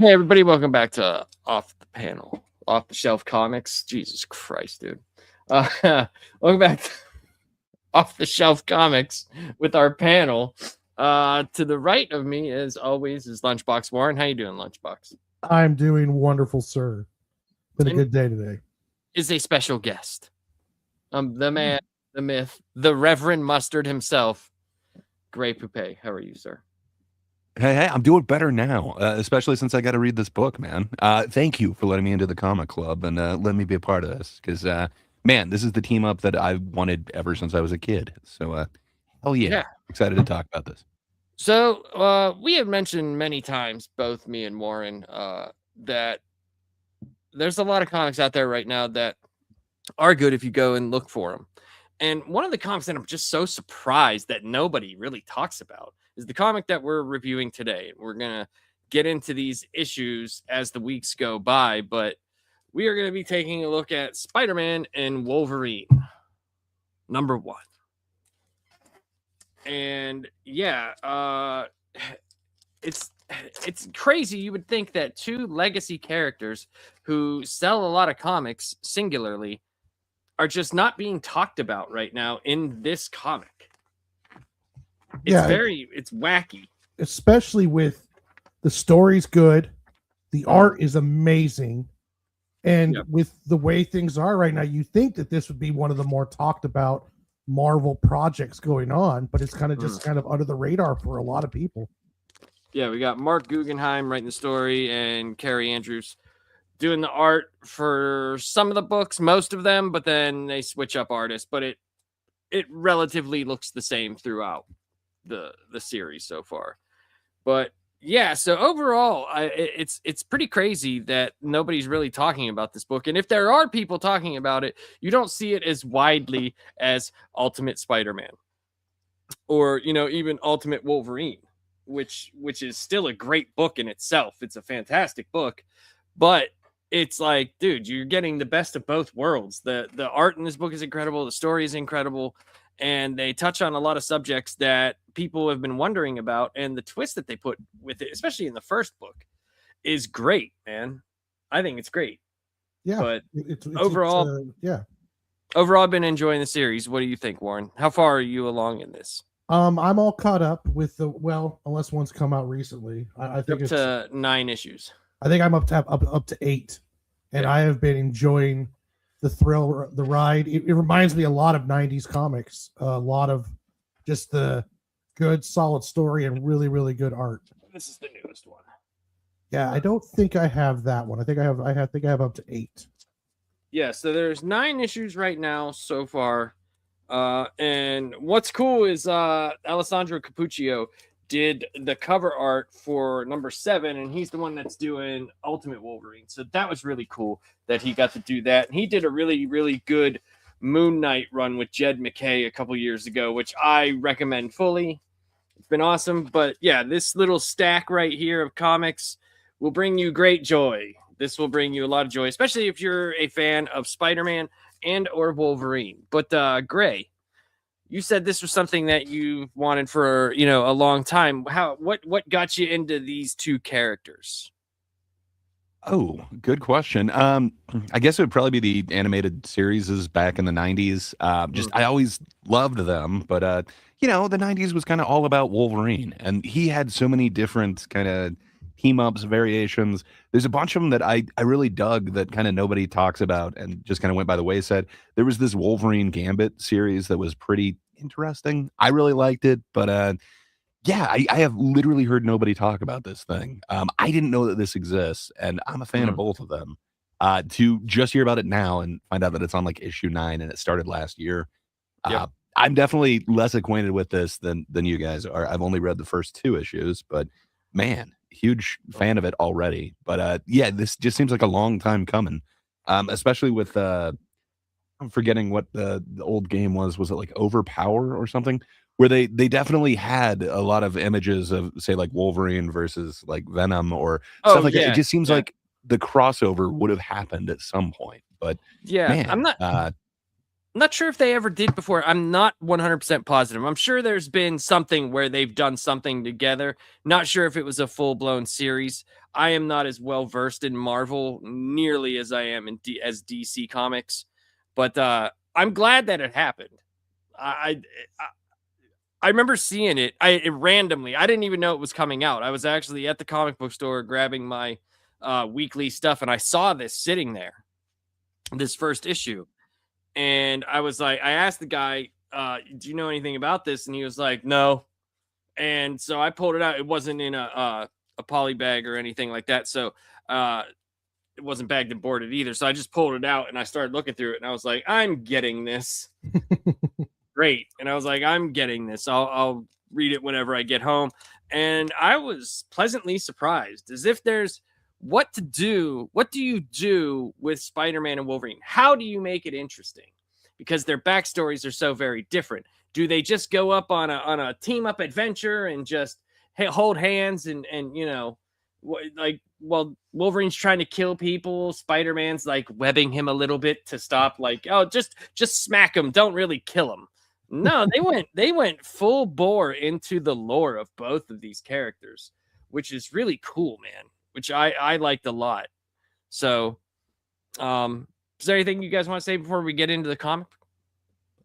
Hey everybody, welcome back to Off the Panel, Off the Shelf Comics. Jesus Christ, dude. Welcome back to Off the Shelf Comics with our panel. To the right of me, as always, is Lunchbox Warren. How you doing, Lunchbox? I'm doing wonderful, sir. Been a And good day today. Is a special guest. The man, the myth, the Reverend Mustard himself, Gray Poupée. How are you, sir? Hey, I'm doing better now, especially since I got to read this book, man. Thank you for letting me into the comic club and letting me be a part of this. Because, man, this is the team up that I've wanted ever since I was a kid. So, hell yeah. Excited to talk about this. So, we have mentioned many times, both me and Warren, that there's a lot of comics out there right now that are good if you go and look for them. And one of the comics that I'm just so surprised that nobody really talks about is the comic that we're reviewing today. We're going to get into these issues as the weeks go by, but we are going to be taking a look at Spider-Man and Wolverine, #1. And yeah, it's crazy. You would think that two legacy characters who sell a lot of comics singularly are just not being talked about right now in this comic. It's wacky. Especially with the story's good, the art is amazing, and with the way things are right now, you think that this would be one of the more talked about Marvel projects going on, but it's kind of just kind of under the radar for a lot of people. Yeah, we got Mark Guggenheim writing the story and Carrie Andrews doing the art for some of the books, most of them, but then they switch up artists, but it relatively looks the same throughout the series so far. But yeah, so overall, it's pretty crazy that nobody's really talking about this book. And if there are people talking about it, you don't see it as widely as Ultimate Spider-Man or, even Ultimate Wolverine, which is still a great book in itself. It's a fantastic book, but it's like, dude, you're getting the best of both worlds. The art in this book is incredible. The story is incredible. And they touch on a lot of subjects that people have been wondering about. And the twist that they put with it, especially in the first book, is great, man. I think it's great. Yeah. But overall, I've been enjoying the series. What do you think, Warren? How far are you along in this? I'm all caught up with unless one's come out recently. I think up to 9 issues. I think I'm up to 8, and I have been enjoying the thrill, the ride. It reminds me a lot of 90s comics, a lot of just the good, solid story and really, really good art. This is the newest one. Yeah, I don't think I have that one. I think I have up to 8. Yeah, so there's 9 issues right now so far. And what's cool is Alessandro Cappuccio did the cover art for #7, and he's the one that's doing Ultimate Wolverine. So that was really cool that he got to do that. And he did a really, really good Moon Knight run with Jed McKay a couple years ago, which I recommend fully. It's been awesome. But yeah, this little stack right here of comics will bring you great joy. This will bring you a lot of joy, especially if you're a fan of Spider-Man and or Wolverine. But Gray, you said this was something that you wanted for, a long time. What got you into these two characters? Oh, good question. I guess it would probably be the animated series back in the 90s. I always loved them, but the 90s was kind of all about Wolverine, and he had so many different kind of team ups, variations. There's a bunch of them that I really dug that kind of nobody talks about and just kind of went by the wayside. There was this Wolverine Gambit series that was pretty interesting. I really liked it, but I have literally heard nobody talk about this thing. I didn't know that this exists, and I'm a fan of both of them. To just hear about it now and find out that it's on like issue 9 and it started last year. I'm definitely less acquainted with this than you guys are. I've only read the first 2 issues, but man, huge fan of it already. But this just seems like a long time coming, especially with I'm forgetting what the old game was. Was it like Overpower or something? Where they definitely had a lot of images of, say, like Wolverine versus like Venom or stuff like that. It just seems like the crossover would have happened at some point. But man, I'm not. not sure if they ever did before. I'm not 100% positive. I'm sure there's been something where they've done something together. Not sure if it was a full-blown series. I am not as well versed in Marvel nearly as I am in as DC Comics, but I'm glad that it happened. I remember seeing it. It randomly. I didn't even know it was coming out. I was actually at the comic book store grabbing my weekly stuff, and I saw this sitting there, this first issue. And I was like, I asked the guy, do you know anything about this? And he was like, no. And so I pulled it out. It wasn't in a poly bag or anything like that. So it wasn't bagged and boarded either. So I just pulled it out and I started looking through it. And I was like, I'm getting this. Great. And I was like, I'm getting this. I'll read it whenever I get home. And I was pleasantly surprised, as if there's what to do. What do you do with Spider-Man and Wolverine? How do you make it interesting? Because their backstories are so very different. Do they just go up on a team up adventure and just hold hands and you know, like, well, Wolverine's trying to kill people, Spider-Man's like webbing him a little bit to stop, like, oh, just smack him, don't really kill him. No, they went full bore into the lore of both of these characters, which is really cool, man. Which I liked a lot. So, is there anything you guys want to say before we get into the comic?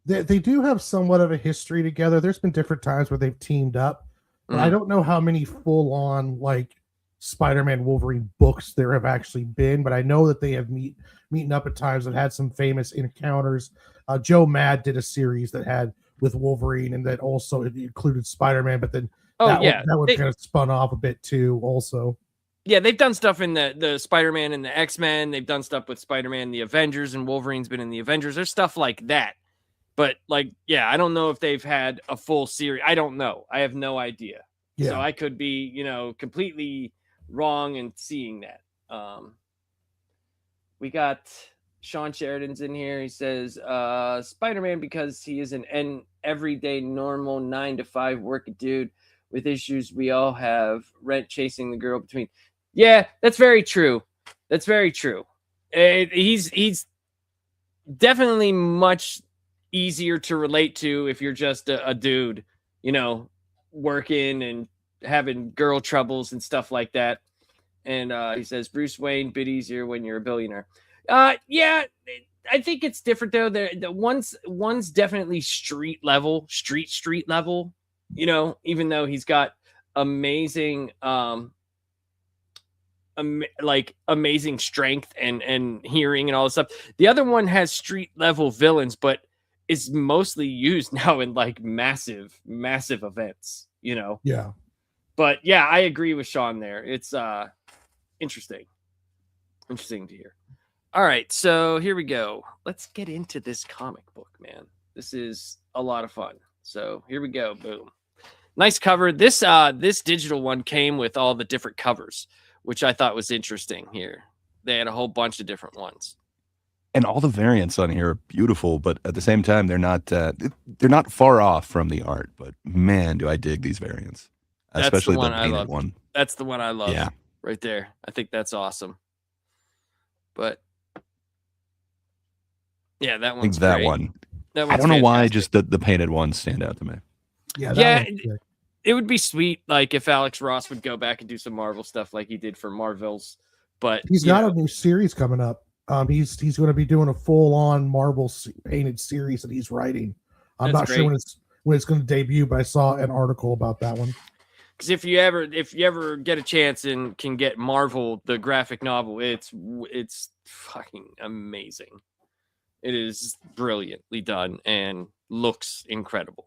They do have somewhat of a history together. There's been different times where they've teamed up. But I don't know how many full-on like Spider-Man Wolverine books there have actually been, but I know that they have meeting up at times and had some famous encounters. Joe Mad did a series that had with Wolverine, and that also included Spider-Man, but then that one kind of spun off a bit too also. Yeah, they've done stuff in the Spider-Man and the X-Men. They've done stuff with Spider-Man, the Avengers, and Wolverine's been in the Avengers. There's stuff like that. But, like, yeah, I don't know if they've had a full series. I don't know. I have no idea. Yeah. So I could be, you know, completely wrong in seeing that. We got Sean Sheridan's in here. He says, Spider-Man, because he is an everyday, normal 9-to-5 working dude with issues we all have, rent, chasing the girl between. Yeah, that's very true. That's very true. He's definitely much easier to relate to if you're just a dude, you know, working and having girl troubles and stuff like that. And he says, Bruce Wayne, bit easier when you're a billionaire. Yeah, I think it's different though. The one's definitely street level, you know, even though he's got amazing amazing strength and hearing and all this stuff. The other one has street level villains, but is mostly used now in like massive events, you know? Yeah. But yeah, I agree with Sean there. It's interesting to hear. All right, so here we go. Let's get into this comic book, man. This is a lot of fun. So here we go. Boom. Nice cover. This digital one came with all the different covers, which I thought was interesting here. They had a whole bunch of different ones. And all the variants on here are beautiful, but at the same time, they're not far off from the art. But man, do I dig these variants, especially the painted one. That's the one I love. Yeah, right there. I think that's awesome. But yeah, that one's that great. one. That one's I don't know why fantastic. just the painted ones stand out to me. Yeah, it would be sweet, like if Alex Ross would go back and do some Marvel stuff like he did for Marvels. But he's got a new series coming up. He's going to be doing a full-on Marvel painted series that he's writing. I'm not sure when it's going to debut, but I saw an article about that one. Because if you ever get a chance and can get Marvel the graphic novel, it's fucking amazing. It is brilliantly done and looks incredible.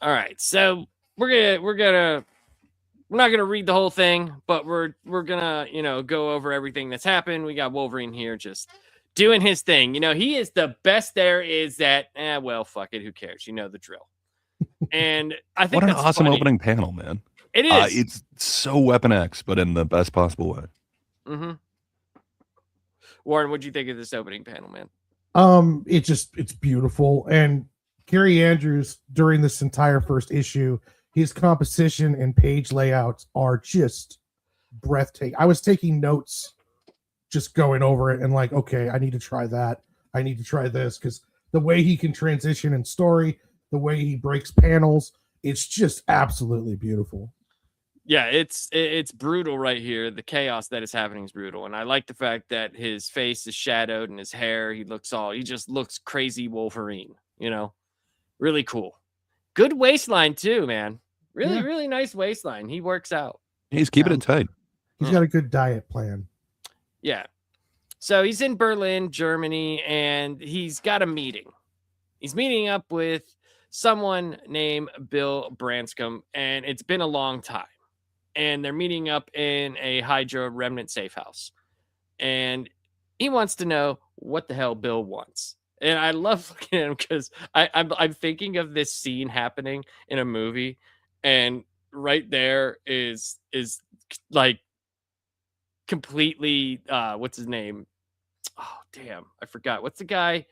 All right, so we're not gonna read the whole thing, but we're gonna, you know, go over everything that's happened. We got Wolverine here just doing his thing. You know, he is the best there is at. Well, fuck it, who cares? You know the drill. And I think what an that's awesome funny. opening panel, man. It is. It's so Weapon X, but in the best possible way. Mm-hmm. Warren, what'd you think of this opening panel, man? It's beautiful, and Gary Andrews during this entire first issue, his composition and page layouts are just breathtaking. I was taking notes, just going over it, and like, okay, I need to try that. I need to try this, because the way he can transition in story, the way he breaks panels, it's just absolutely beautiful. Yeah, it's brutal right here. The chaos that is happening is brutal, and I like the fact that his face is shadowed and his hair. He just looks crazy Wolverine. Really cool. Good waistline too, man. Really, really nice waistline. He works out. He's keeping it tight. He's got a good diet plan. Yeah. So he's in Berlin, Germany, and he's got a meeting. He's meeting up with someone named Bill Branscombe, and it's been a long time. And they're meeting up in a Hydra remnant safe house. And he wants to know what the hell Bill wants. And I love looking at him because I'm thinking of this scene happening in a movie, and right there is like completely what's his name? Oh damn, I forgot. What's the guy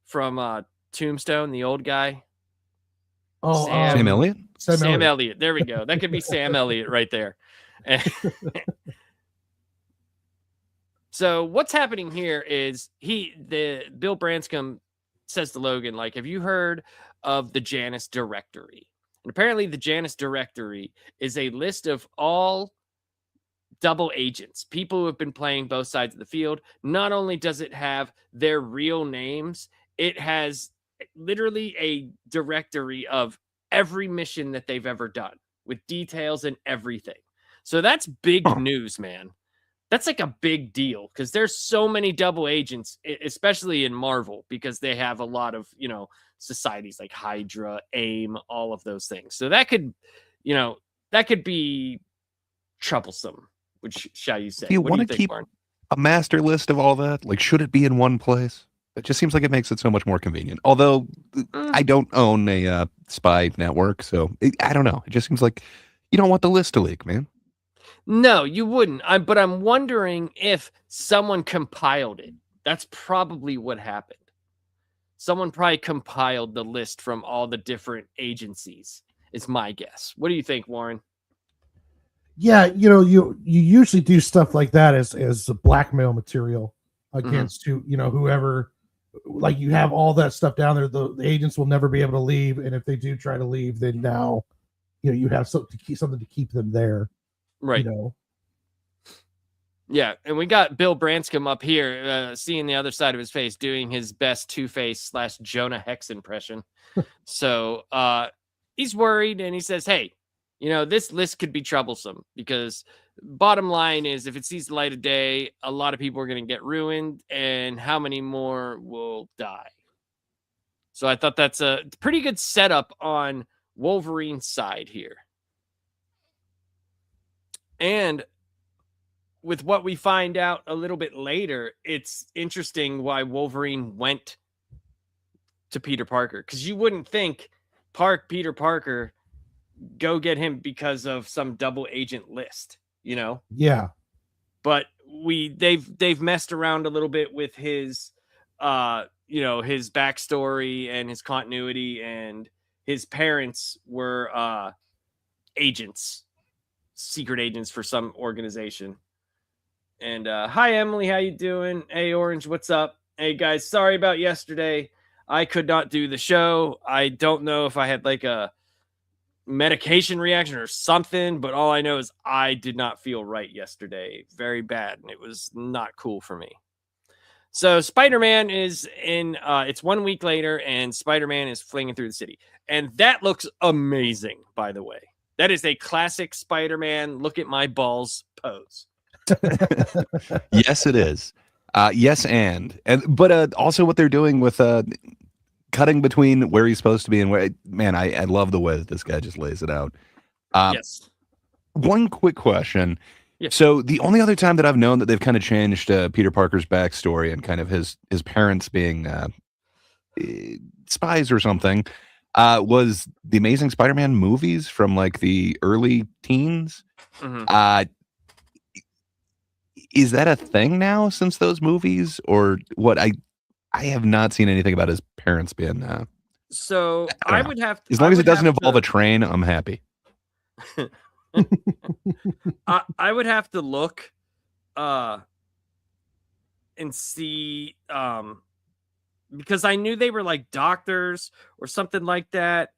from Tombstone, the old guy? Oh, Sam Elliott? Sam Elliott. There we go. That could be Sam Elliott right there. So what's happening here is Bill Branscombe says to Logan, like, have you heard of the Janus Directory? And apparently the Janus Directory is a list of all double agents, people who have been playing both sides of the field. Not only does it have their real names, it has literally a directory of every mission that they've ever done with details and everything. So that's big news, man. That's like a big deal because there's so many double agents, especially in Marvel, because they have a lot of, societies like Hydra, AIM, all of those things. So that could be troublesome, which shall you say? Do you What want do to you think, keep Martin? a master list of all that? Like, should it be in one place? It just seems like it makes it so much more convenient. Although I don't own a spy network, so I don't know. It just seems like you don't want the list to leak, man. No, you wouldn't. But I'm wondering if someone compiled it. That's probably what happened. Someone probably compiled the list from all the different agencies, is my guess. What do you think, Warren? Yeah, you usually do stuff like that as a blackmail material against whoever. Like, you have all that stuff down there. The agents will never be able to leave, and if they do try to leave, then now you have something to keep them there. Right. Yeah, and we got Bill Branscombe up here, seeing the other side of his face, doing his best Two-Face / Jonah Hex impression. So he's worried, and he says, hey, this list could be troublesome because bottom line is if it sees the light of day, a lot of people are going to get ruined, and how many more will die? So I thought that's a pretty good setup on Wolverine's side here. And with what we find out a little bit later, it's interesting why Wolverine went to Peter Parker, because you wouldn't think Peter Parker go get him because of some double agent list, Yeah. But they've messed around a little bit with his his backstory and his continuity, and his parents were agents, secret agents for some organization. And hi Emily, how you doing? Hey Orange, what's up? Hey guys, sorry about yesterday. I could not do the show. I don't know if I had like a medication reaction or something, but all I know is I did not feel right yesterday. Very bad, and it was not cool for me. So Spider-Man is in it's 1 week later, and Spider-Man is flinging through the city, and that looks amazing, by the way. That is a classic Spider-Man look at my balls pose. Yes, it is. Yes, but also what they're doing with cutting between where he's supposed to be and where. Man, I love the way that this guy just lays it out. Yes. One quick question. Yes. So the only other time that I've known that they've kind of changed Peter Parker's backstory and kind of his parents being spies or something was the Amazing Spider-Man movies from like the early teens. Mm-hmm. Is that a thing now since those movies, or what? I have not seen anything about his parents being. So I would have to, as long as it doesn't involve a train, I'm happy. I would have to look and see because I knew they were like doctors or something like that.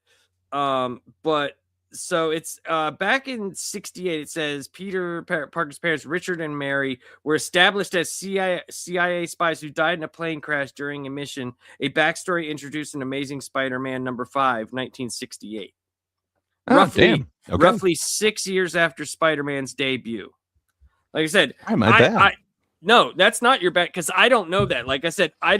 But so it's back in 68. It says Parker's parents, Richard and Mary, were established as CIA spies who died in a plane crash during a mission. A backstory introduced in Amazing Spider-Man number 5, 1968. Damn. Okay. Roughly 6 years after Spider-Man's debut. Like I said, My bad. no, that's not your bet, because I don't know that. Like I said, I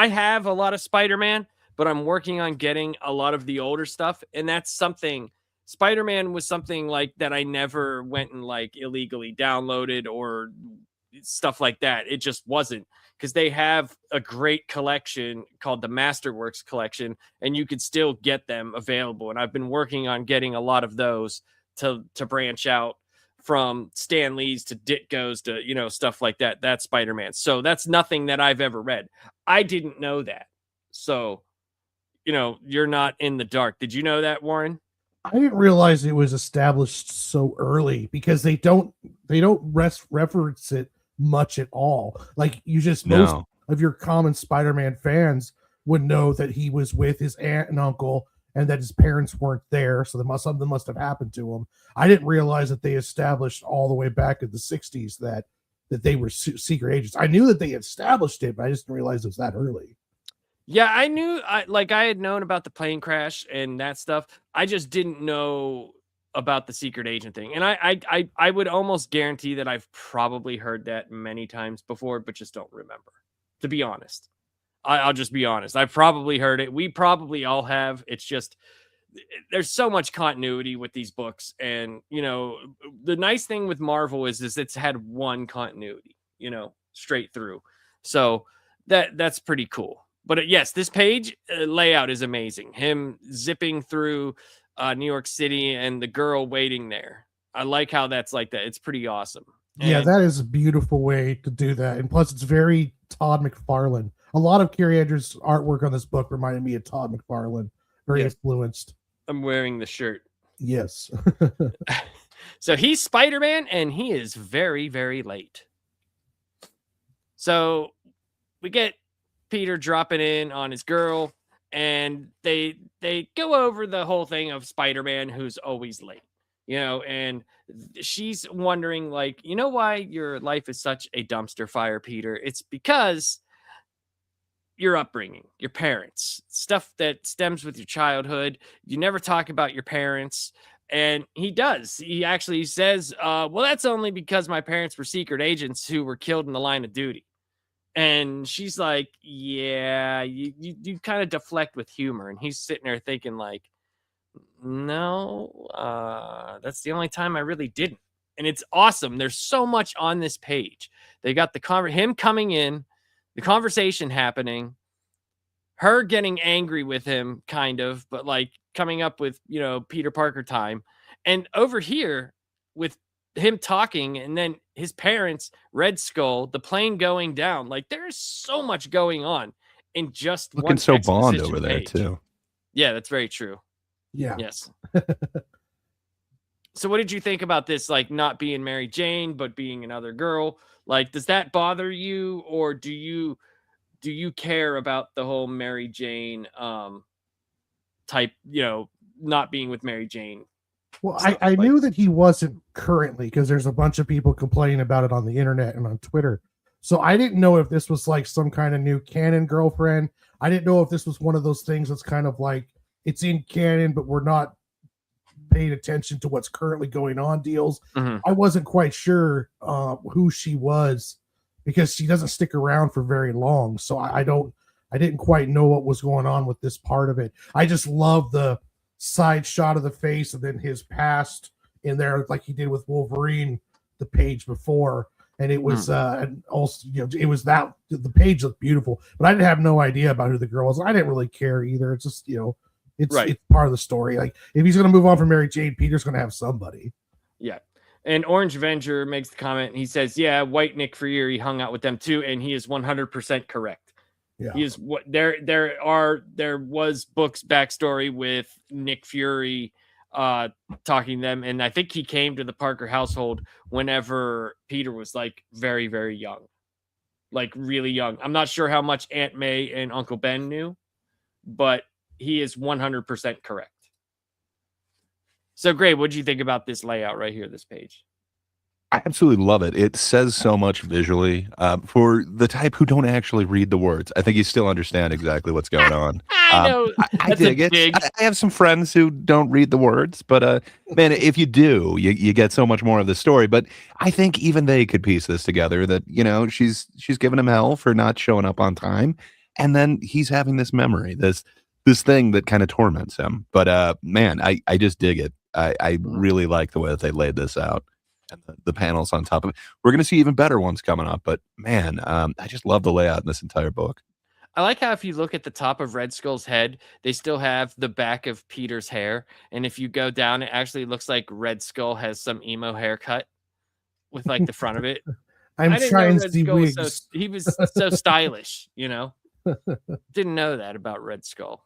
have a lot of Spider-Man, but I'm working on getting a lot of the older stuff. And that's something, Spider-Man was something like that I never went and like illegally downloaded or stuff like that. It just wasn't, because they have a great collection called the Masterworks collection, and you could still get them available. And I've been working on getting a lot of those to branch out from Stan Lee's to Ditko's to, you know, stuff like that. That's Spider-Man. So that's nothing that I've ever read. I didn't know that. So, you know, you're not in the dark. Did you know that, Warren? I didn't realize it was established so early, because they don't reference it much at all. Like, you just, most of your common Spider-Man fans would know that he was with his aunt and uncle, and that his parents weren't there, so something must have happened to him. I didn't realize that they established all the way back in the 60s that they were secret agents. I knew that they established it, but I just didn't realize it was that early. Yeah, I knew, I had known about the plane crash and that stuff. I just didn't know about the secret agent thing. And I would almost guarantee that I've probably heard that many times before, but just don't remember, to be honest. I'll just be honest. I've probably heard it. We probably all have. It's just, there's so much continuity with these books. And, you know, the nice thing with Marvel is it's had one continuity, you know, straight through. So that's pretty cool. But yes, this page layout is amazing. Him zipping through New York City and the girl waiting there. I like how that's like that. It's pretty awesome. Yeah, that is a beautiful way to do that. And plus, it's very Todd McFarlane. A lot of Kerry Andrews' artwork on this book reminded me of Todd McFarlane. Very influenced. I'm wearing the shirt. Yes. So he's Spider-Man, and he is very, very late. So we get Peter dropping in on his girl, and they go over the whole thing of Spider-Man who's always late, you know, and she's wondering, like, you know why your life is such a dumpster fire, Peter? It's because your upbringing, your parents, stuff that stems with your childhood. You never talk about your parents. And he does. He actually says, well, that's only because my parents were secret agents who were killed in the line of duty. And she's like, yeah, you kind of deflect with humor. And he's sitting there thinking, like, no, that's the only time I really didn't. And it's awesome. There's so much on this page. They got him coming in, the conversation happening, her getting angry with him, kind of, but like coming up with, you know, Peter Parker time. And over here with him talking, and then his parents, Red Skull, the plane going down. Like, there's so much going on in just looking so Bond over there too. Yeah, that's very true. Yeah. Yes. So what did you think about this, like, not being Mary Jane but being another girl? Like, does that bother you, or do you care about the whole Mary Jane type, you know, not being with Mary Jane? Well, I knew that he wasn't currently, because there's a bunch of people complaining about it on the internet and on Twitter. So I didn't know if this was like some kind of new canon girlfriend. I didn't know if this was one of those things that's kind of like, it's in canon, but we're not paying attention to what's currently going on deals. Mm-hmm. I wasn't quite sure who she was, because she doesn't stick around for very long. So I didn't quite know what was going on with this part of it. I just love the side shot of the face and then his past in there, like he did with Wolverine the page before. And it was and also, you know, it was that the page looked beautiful, but I didn't have no idea about who the girl was. I didn't really care either. It's just, you know, it's part of the story. Like, if he's going to move on from Mary Jane, Peter's going to have somebody. Yeah. And Orange Avenger makes the comment. He says, yeah, White Nick Fury hung out with them too. And he is 100% correct. Yeah. He is what there was books backstory with Nick Fury talking to them. And I think he came to the Parker household whenever Peter was like very, very young. like really young. I'm not sure how much Aunt May and Uncle Ben knew, but he is 100% correct. So, Gray, what do you think about this layout right here, this page? I absolutely love it. It says so much visually for the type who don't actually read the words. I think you still understand exactly what's going on. I know. I dig it. I have some friends who don't read the words, but man, if you do, you get so much more of the story. But I think even they could piece this together. That she's giving him hell for not showing up on time, and then he's having this memory, this thing that kind of torments him. But man, I just dig it. I really like the way that they laid this out. And the panels on top of it. We're going to see even better ones coming up. But man, I just love the layout in this entire book. I like how if you look at the top of Red Skull's head, they still have the back of Peter's hair. And if you go down, it actually looks like Red Skull has some emo haircut with like the front of it. I'm trying to see wigs. He was so stylish, Didn't know that about Red Skull.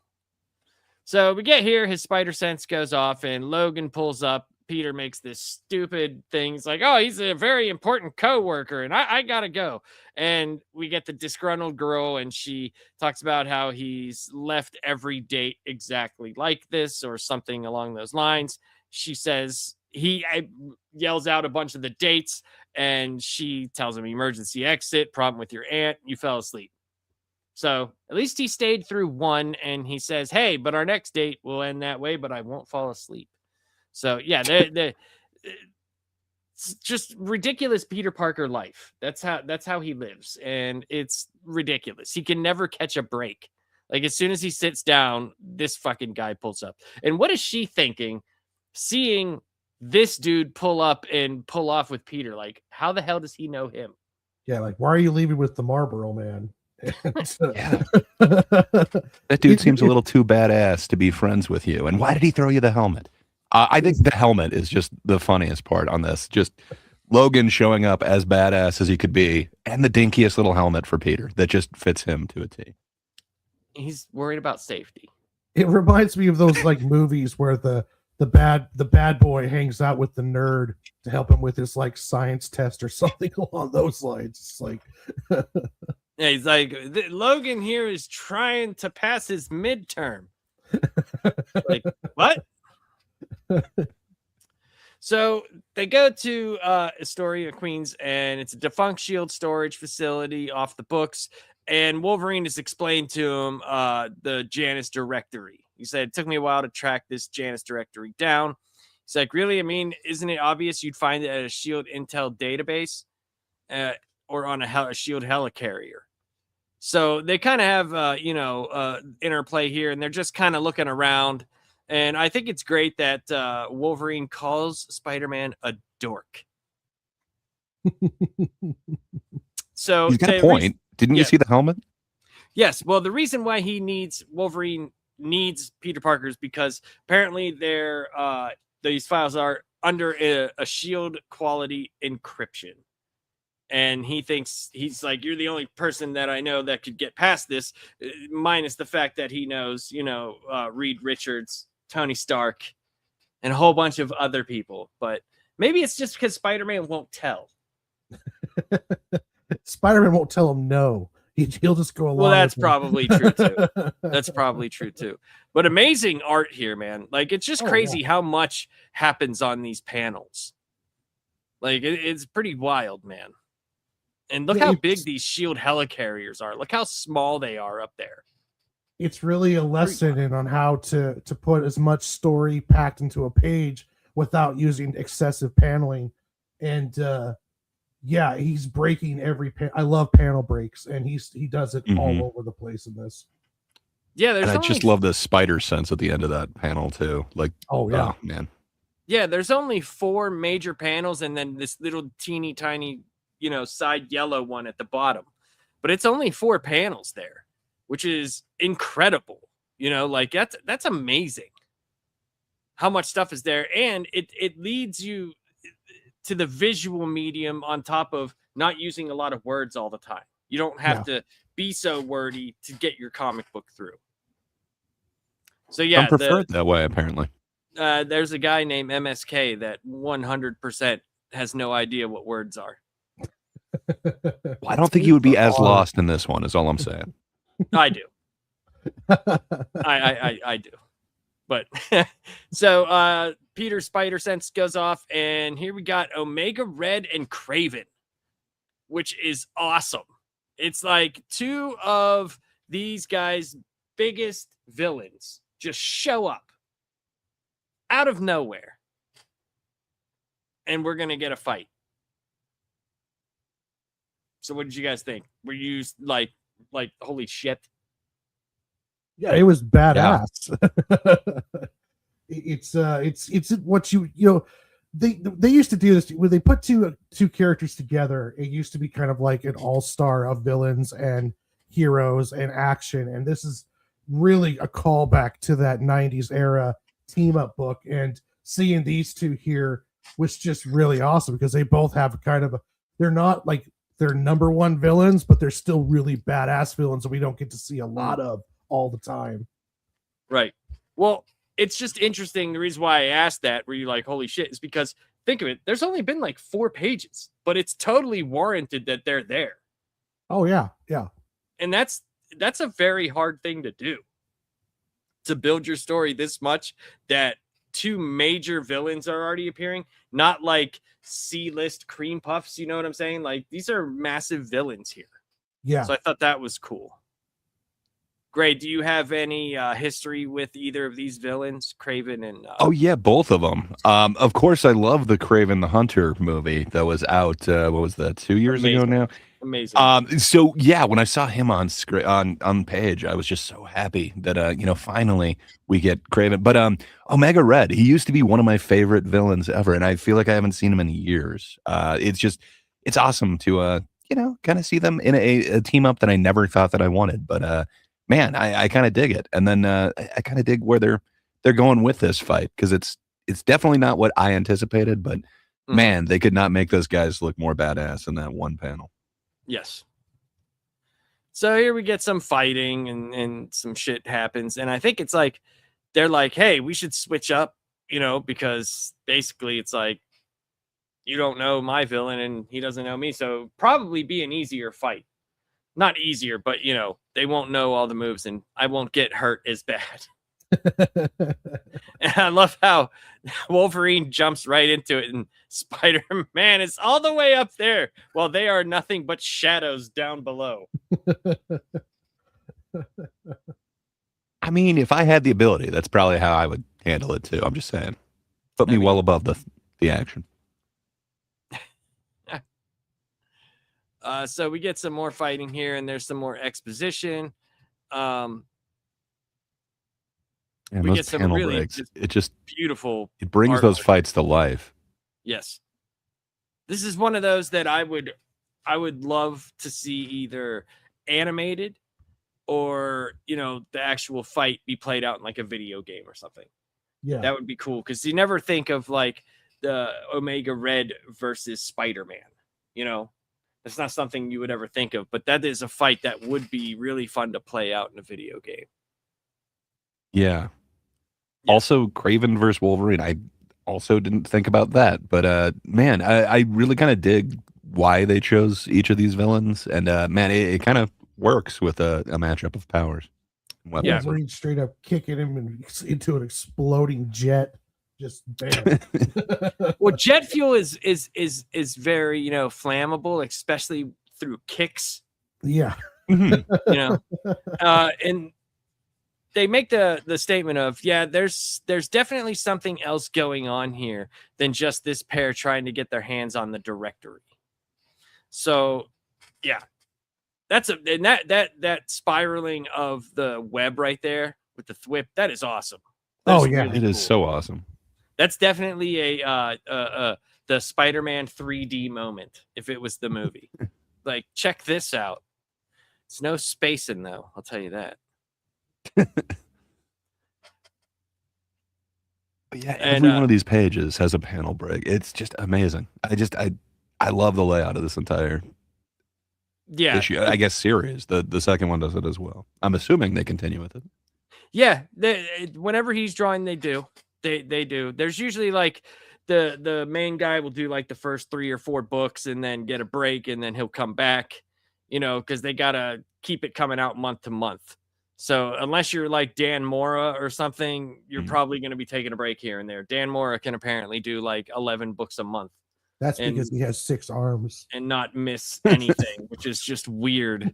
So we get here, his spider sense goes off, and Logan pulls up. Peter makes this stupid thing. It's like, oh, he's a very important co-worker, and I gotta go. And we get the disgruntled girl, and she talks about how he's left every date exactly like this or something along those lines. She says he yells out a bunch of the dates, and she tells him emergency exit, problem with your aunt, you fell asleep. So at least he stayed through one, and he says, hey, but our next date will end that way, but I won't fall asleep. So yeah, it's just ridiculous Peter Parker life. That's how he lives, and it's ridiculous. He can never catch a break. Like as soon as he sits down, this fucking guy pulls up. And what is she thinking, seeing this dude pull up and pull off with Peter? Like, how the hell does he know him? Yeah, like why are you leaving with the Marlboro Man? Yeah. That dude seems a little too badass to be friends with you. And why did he throw you the helmet? I think the helmet is just the funniest part on this. Just Logan showing up as badass as he could be, and the dinkiest little helmet for Peter that just fits him to a T. He's worried about safety. It reminds me of those like movies where the bad boy hangs out with the nerd to help him with his like science test or something along those lines. It's like yeah, he's like, Logan here is trying to pass his midterm. Like, what? So they go to Astoria, Queens, and it's a defunct SHIELD storage facility off the books. And Wolverine has explained to him the Janus directory. He said, it took me a while to track this Janus directory down. He's like, really? I mean, isn't it obvious you'd find it at a SHIELD intel database or on a SHIELD helicarrier? So they kind of have, interplay here, and they're just kind of looking around. And I think it's great that Wolverine calls Spider-Man a dork. So he's got a point. Didn't you see the helmet? Yes. Well, the reason why Wolverine needs Peter Parker is because apparently these files are under a SHIELD quality encryption. And he thinks, he's like, you're the only person that I know that could get past this, minus the fact that he knows, Reed Richards, Tony Stark, and a whole bunch of other people. But maybe it's just because Spider-Man won't tell. Spider-Man won't tell him no. He'll just go along. Well, that's probably true too. That's probably true too. But amazing art here, man. Like, it's just crazy how much happens on these panels. Like, it's pretty wild, man. And look how big these SHIELD helicarriers are. Look how small they are up there. It's really a lesson on how to put as much story packed into a page without using excessive paneling. And yeah, he's breaking every I love panel breaks, and he does it all over the place in this. Yeah, and I just love the spider sense at the end of that panel too. Like, oh yeah, man. Yeah, there's only 4 major panels, and then this little teeny tiny, side yellow one at the bottom. But it's only 4 panels there, which is incredible. Like that's amazing how much stuff is there, and it leads you to the visual medium on top of not using a lot of words all the time. You don't have to be so wordy to get your comic book through. So yeah, I'm preferred that way apparently. There's a guy named MSK that 100% has no idea what words are. Well, I don't think you would be as lost in this one, is all I'm saying. I do. I do. But so Peter's spider sense goes off, and here we got Omega Red and Kraven, which is awesome. It's like two of these guys' biggest villains just show up out of nowhere, and we're gonna get a fight. So what did you guys think? Were you like holy shit? Yeah, it was badass. Yeah. It's what you know. They used to do this when they put two characters together. It used to be kind of like an all-star of villains and heroes and action, and this is really a callback to that 90s era team up book. And seeing these two here was just really awesome because they both have kind of they're not like they're number one villains, but they're still really badass villains that we don't get to see a lot of all the time. Right. Well, it's just interesting. The reason why I asked that, were you like, holy shit, is because think of it. There's only been like 4 pages, but it's totally warranted that they're there. Oh yeah. Yeah. And that's a very hard thing to do, to build your story this much that 2 major villains are already appearing, not like C-list cream puffs. You know what I'm saying? Like these are massive villains here. Yeah. So I thought that was cool. Gray, do you have any history with either of these villains, Kraven and? Oh yeah, both of them. Of course, I love the Kraven the Hunter movie that was out. What was that? 2 years ago now. Amazing. So yeah, when I saw him on page, I was just so happy that finally we get Kraven. But Omega Red, he used to be one of my favorite villains ever, and I feel like I haven't seen him in years. It's awesome to kind of see them in a team up that I never thought that I wanted, but man, I kind of dig it. And then I kind of dig where they're going with this fight, because it's definitely not what I anticipated, but man, they could not make those guys look more badass in that one panel. Yes. So here we get some fighting and some shit happens. And I think it's like, they're like, hey, we should switch up, because basically it's like, you don't know my villain and he doesn't know me. So probably be an easier fight. Not easier, but they won't know all the moves and I won't get hurt as bad. And I love how Wolverine jumps right into it and Spider-Man is all the way up there while they are nothing but shadows down below. I mean, if I had the ability, that's probably how I would handle it too. I'm just saying. Put me well above the action. So we get some more fighting here, and there's some more exposition. And we get some really breaks, it just beautiful. It brings those fights to life. Yes, this is one of those that I would love to see either animated or the actual fight be played out in like a video game or something. Yeah, that would be cool, because you never think of like the Omega Red versus Spider-Man. It's not something you would ever think of, but that is a fight that would be really fun to play out in a video game. Yeah. Also, Kraven versus Wolverine. I also didn't think about that, but man, I really kind of dig why they chose each of these villains, and man, it kind of works with a matchup of powers. Yeah, Wolverine straight up kicking him into an exploding jet. Just bam. Well, jet fuel is very flammable, especially through kicks. Yeah. And they make the statement of, there's definitely something else going on here than just this pair trying to get their hands on the directory. So yeah, that spiraling of the web right there with the thwip, that is awesome. That's really cool. Is so awesome. That's definitely the Spider-Man 3D moment if it was the movie. Like, check this out. It's no spacing though, I'll tell you that. Yeah, every one of these pages has a panel break. It's just amazing. I love the layout of this entire issue. I guess series. The second one does it as well. I'm assuming they continue with it. Yeah, whenever he's drawing, they do. They do. There's usually like the main guy will do like the first 3 or 4 books and then get a break, and then he'll come back, because they gotta keep it coming out month to month. So unless you're like Dan Mora or something, you're probably going to be taking a break here and there. Dan Mora can apparently do like 11 books a month. That's because he has 6 arms and not miss anything, which is just weird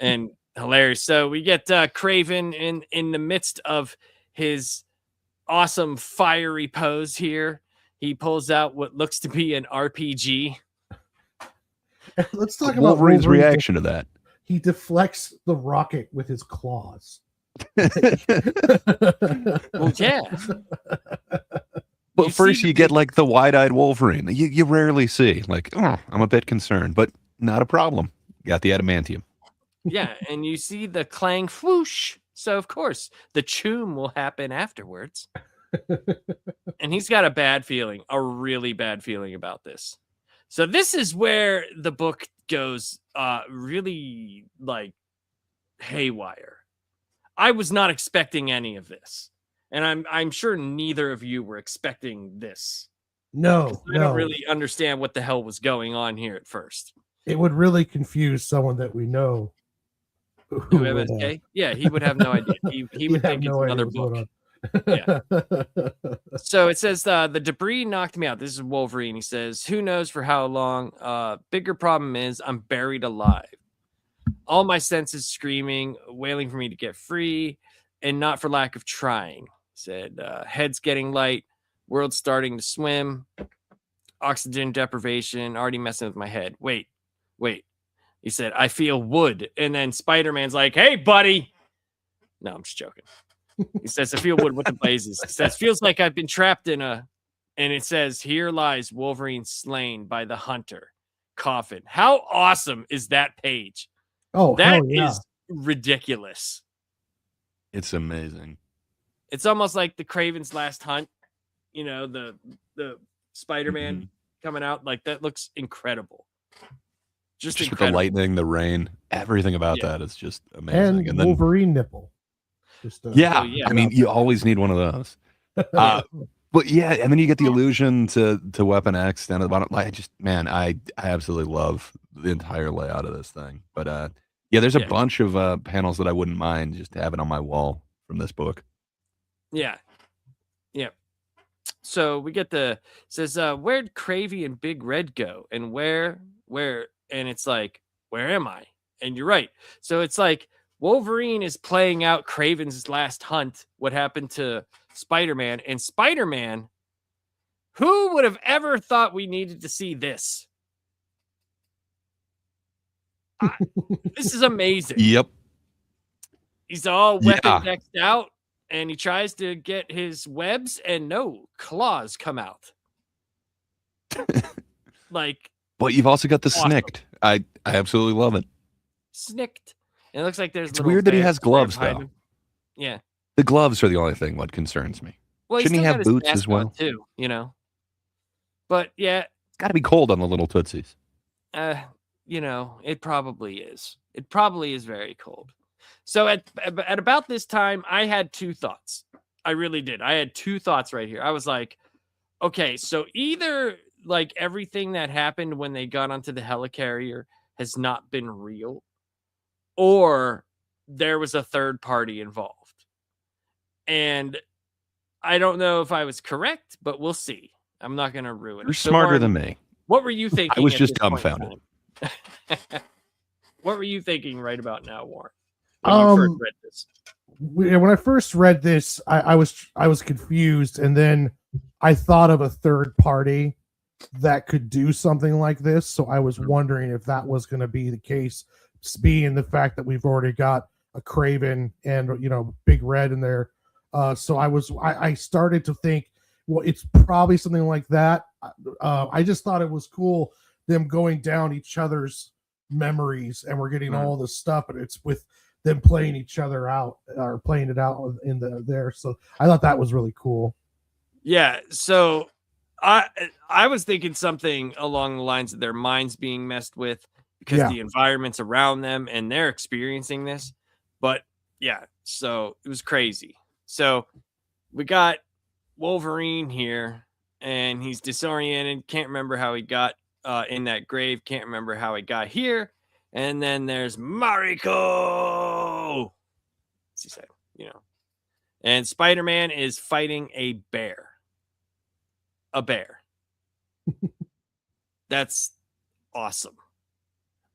and hilarious. So we get Craven in the midst of his awesome fiery pose here. He pulls out what looks to be an RPG. Let's talk about Wolverine's reaction to that. He deflects the rocket with his claws. Well, yeah. Well, first you get like the wide-eyed Wolverine. You rarely see. Like, oh, I'm a bit concerned, but not a problem. Got the adamantium. Yeah, and you see the clang whoosh. So of course the choom will happen afterwards. And he's got a bad feeling, a really bad feeling about this. So this is where the book goes really like haywire. I was not expecting any of this. And I'm sure neither of you were expecting this. No. I don't really understand what the hell was going on here at first. It would really confuse someone that we know. Who MSK? Yeah, he would have no idea. He would think it's another book. Yeah. So it says the debris knocked me out. This is Wolverine. He says, who knows for how long? Bigger problem is I'm buried alive. All my senses screaming, wailing for me to get free, and not for lack of trying. He said, head's getting light, world's starting to swim, oxygen deprivation, already messing with my head. Wait. He said, I feel wood. And then Spider-Man's like, hey, buddy. No, I'm just joking. He says, I feel wood with the blazes. He says, feels like I've been trapped in and it says, here lies Wolverine slain by the hunter coffin. How awesome is that page? Oh, that yeah. is ridiculous. It's amazing. It's almost like the Craven's Last Hunt, the Spider-Man coming out. Like, that looks incredible. Just with the lightning, the rain, everything about that is just amazing. And then Wolverine nipple. Just, I mean, you always need one of those. But yeah, and then you get the allusion to Weapon X down at the bottom. I absolutely love the entire layout of this thing. But there's a bunch of panels that I wouldn't mind just having on my wall from this book. Yeah. So we get says where'd Cravey and Big Red go, and where, and it's like, where am I? And you're right. So it's like Wolverine is playing out Craven's Last Hunt, what happened to Spider-Man. And Spider-Man, who would have ever thought we needed to see this? This is amazing. Yep. He's all weapon decked out, and he tries to get his webs, and no, claws come out. But you've also got the snicked. I absolutely love it. Snicked. It looks like there's. It's weird that he has gloves, though. Yeah. The gloves are the only thing what concerns me. Well, shouldn't he have boots as well too? But yeah, it's got to be cold on the little tootsies. It probably is. It probably is very cold. So at about this time, I had 2 thoughts. I really did. I had 2 thoughts right here. I was like, okay, so either like everything that happened when they got onto the helicarrier has not been real, or there was a third party involved. And I don't know if I was correct, but we'll see. I'm not going to ruin it. You're smarter than me. What were you thinking? I was just dumbfounded. What were you thinking right about now, Warren? When I first read this, I was confused, and then I thought of a third party that could do something like this. So I was wondering if that was going to be the case, being the fact that we've already got a Craven and Big Red in there. So I started to think, well, it's probably something like that. I just thought it was cool them going down each other's memories, and we're getting all this stuff, and it's with them playing each other out or playing it out in there. So I thought that was really cool. Yeah. So I was thinking something along the lines of their minds being messed with because the environment's around them and they're experiencing this. But yeah, so it was crazy. So we got Wolverine here, and he's disoriented. Can't remember how he got in that grave. Can't remember how he got here. And then there's Mariko. What's he say? And Spider-Man is fighting a bear. A bear. That's awesome.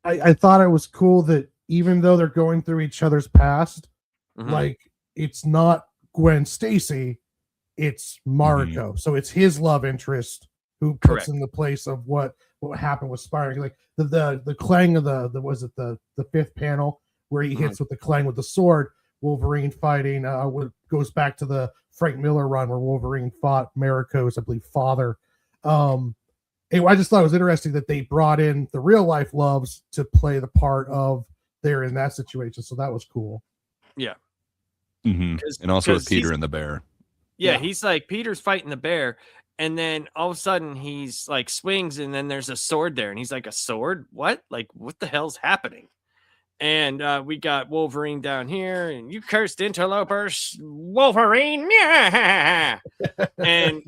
I thought it was cool that even though they're going through each other's past, like it's not Gwen Stacy, it's Mariko. So it's his love interest who puts in the place of what happened with Spider. Like the clang of the fifth panel where he hits with the clang with the sword. Wolverine fighting goes back to the Frank Miller run where Wolverine fought Mariko's, I believe, father. Anyway, I just thought it was interesting that they brought in the real life loves to play the part of they're in that situation. So that was cool. Yeah. And also with Peter and the bear. Yeah, he's like, Peter's fighting the bear. And then all of a sudden he's like swings and then there's a sword there. And he's like, a sword? What? Like, what the hell's happening? And we got Wolverine down here, and you cursed interlopers, Wolverine. And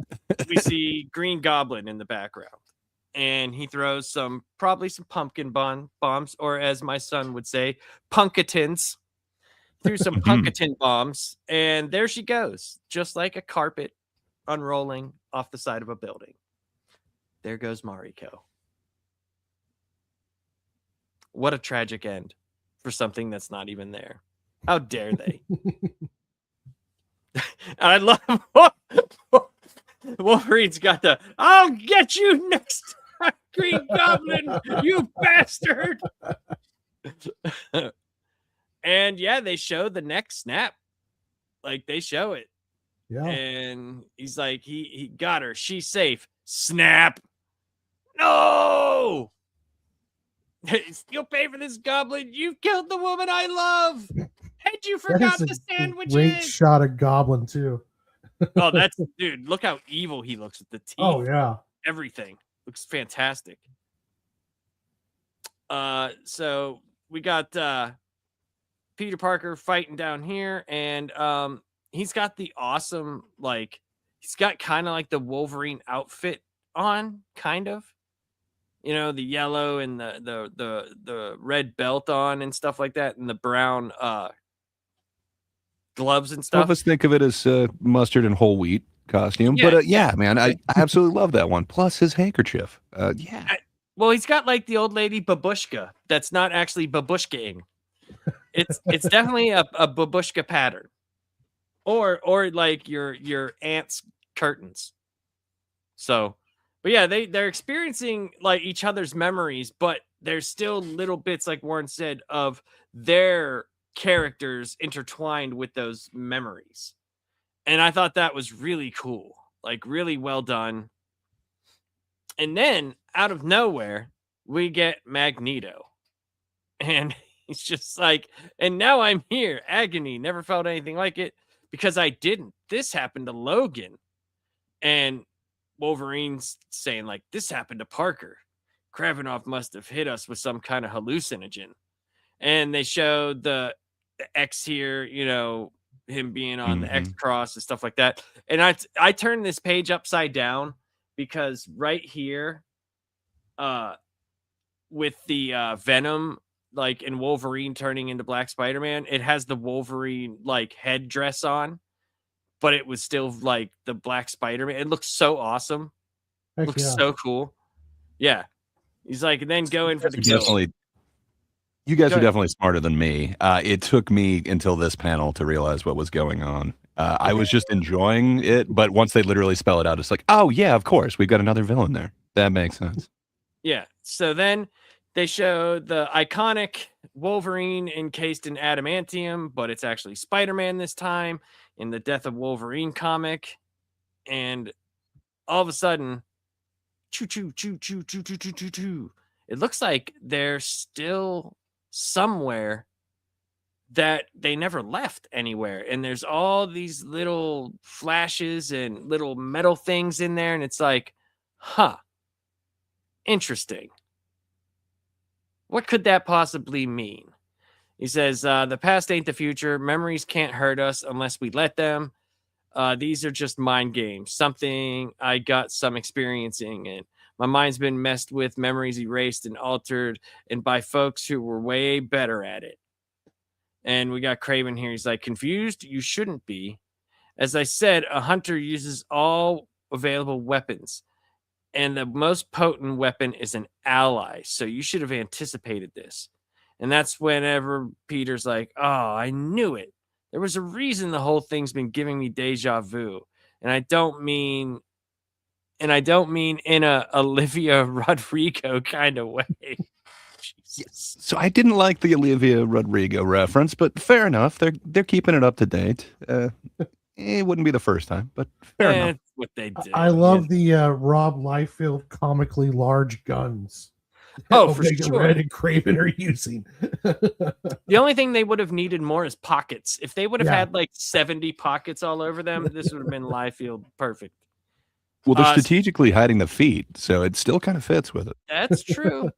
we see Green Goblin in the background. And he throws probably some pumpkin bombs, or as my son would say, punkatins. Threw some punkatin bombs, and there she goes, just like a carpet unrolling off the side of a building. There goes Mariko. What a tragic end for something that's not even there. How dare they? I love Wolverine's got the "I'll get you next time, Green Goblin, you bastard." And yeah, they show the neck snap. Like they show it. Yeah. And he's like, he got her. She's safe. Snap. No. You'll pay for this, Goblin. You killed the woman I love. And you forgot the sandwiches. Great shot of Goblin too. Oh, that's dude. Look how evil he looks with the teeth. Oh yeah. Everything looks fantastic. So we got Peter Parker fighting down here, and he's got the awesome, like, he's got kind of like the Wolverine outfit on, kind of. You know, the yellow and the red belt on and stuff like that, and the brown gloves and stuff. Some of us think of it as mustard and whole wheat costume, but yeah, man, I absolutely love that one. Plus his handkerchief. Well, he's got like the old lady babushka. That's not actually babushkaing. It's definitely a babushka pattern, or like your aunt's curtains. So. But yeah, they're experiencing like each other's memories, but there's still little bits, like Warren said, of their characters intertwined with those memories. And I thought that was really cool, like really well done. And then out of nowhere, we get Magneto. And he's just like, and now I'm here. Agony. Never felt anything like it because I didn't. This happened to Logan. And Wolverine's saying, like, this happened to Parker. Kravinoff must have hit us with some kind of hallucinogen. And they showed the X here, you know, him being on the X cross and stuff like that. And I turned this page upside down because right here, with the Venom, like, in Wolverine turning into Black Spider-Man, it has the Wolverine, like, headdress on. But it was still like the Black Spider-Man. It looks so awesome. It looks so cool. Yeah. He's like, and then go in for the kill. You guys are definitely smarter than me. It took me until this panel to realize what was going on. I was just enjoying it, but once they literally spell it out, it's like, oh yeah, of course, we've got another villain there. That makes sense. Yeah. So then they show the iconic Wolverine encased in adamantium, but it's actually Spider-Man this time in the Death of Wolverine comic. And all of a sudden, choo choo choo choo choo choo choo choo choo. It looks like they're still somewhere that they never left anywhere. And there's all these little flashes and little metal things in there. And it's like, huh, interesting. What could that possibly mean? He says, the past ain't the future. Memories can't hurt us unless we let them. These are just mind games, something I got some experiencing in. My mind's been messed with, memories erased and altered, and by folks who were way better at it. And we got Craven here. He's like, confused? You shouldn't be. As I said, a hunter uses all available weapons, and the most potent weapon is an ally. So you should have anticipated this. And that's whenever Peter's like, oh, I knew it. There was a reason the whole thing's been giving me deja vu. And I don't mean in a Olivia Rodrigo kind of way. Jesus. So I didn't like the Olivia Rodrigo reference, but fair enough. They're keeping it up to date. It wouldn't be the first time, but fair enough. That's what they do. I love the Rob Liefeld comically large guns. Oh, for Omega sure. Red and Craven are using. The only thing they would have needed more is pockets. If they would have Yeah. had like 70 pockets all over them, this would have been Liefeld perfect. Well, they're strategically hiding the feet, so it still kind of fits with it. That's true.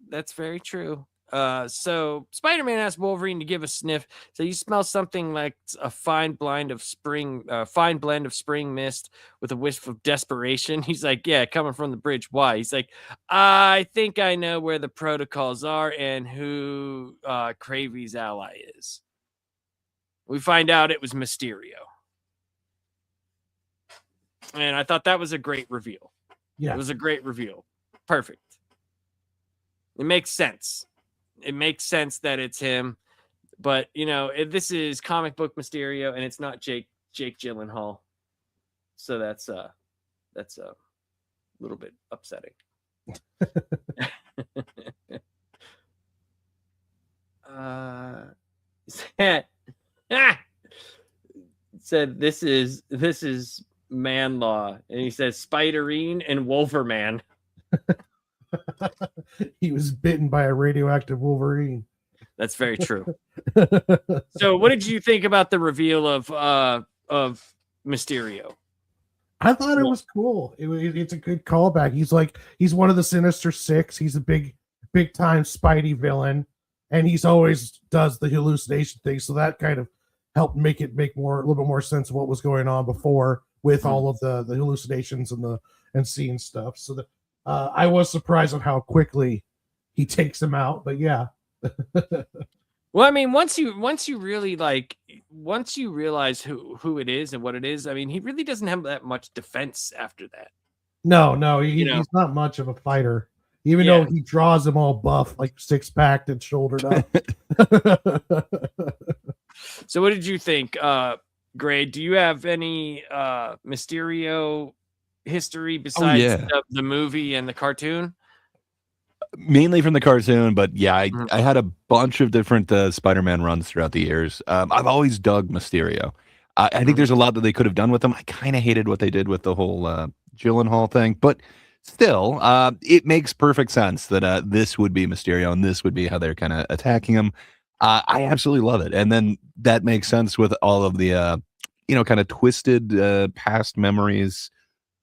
That's very true. So Spider-Man asked Wolverine to give a sniff. So you smell something like a fine blend of spring mist with a whiff of desperation. He's like, yeah, coming from the bridge. Why? He's like, I think I know where the protocols are and who Kravy's ally is. We find out it was Mysterio. And I thought that was a great reveal. Yeah. It was a great reveal. Perfect. It makes sense. It makes sense that it's him, but this is comic book Mysterio, and it's not Jake Gyllenhaal. So that's a little bit upsetting. Said this is man law, and he says Spider-Man and Wolverine. He was bitten by a radioactive Wolverine. That's very true. So, what did you think about the reveal of Mysterio? I thought it was cool. It's a good callback. He's one of the Sinister Six. He's a big time Spidey villain, and he's always does the hallucination thing. So that kind of helped make a little bit more sense of what was going on before with all of the hallucinations and seeing stuff. So I was surprised at how quickly he takes him out, but yeah. Well, I mean, once you realize who it is and what it is, I mean, he really doesn't have that much defense after that. No, he's not much of a fighter, even though he draws him all buff, like six-packed and shouldered up. So what did you think, Gray? Do you have any Mysterio history besides the movie and the cartoon? Mainly from the cartoon, but yeah, I had a bunch of different Spider-Man runs throughout the years. I've always dug Mysterio. I think there's a lot that they could have done with him. I kind of hated what they did with the whole Gyllenhaal thing, but still, it makes perfect sense that this would be Mysterio and this would be how they're kind of attacking him. I absolutely love it, and then that makes sense with all of the kind of twisted past memories,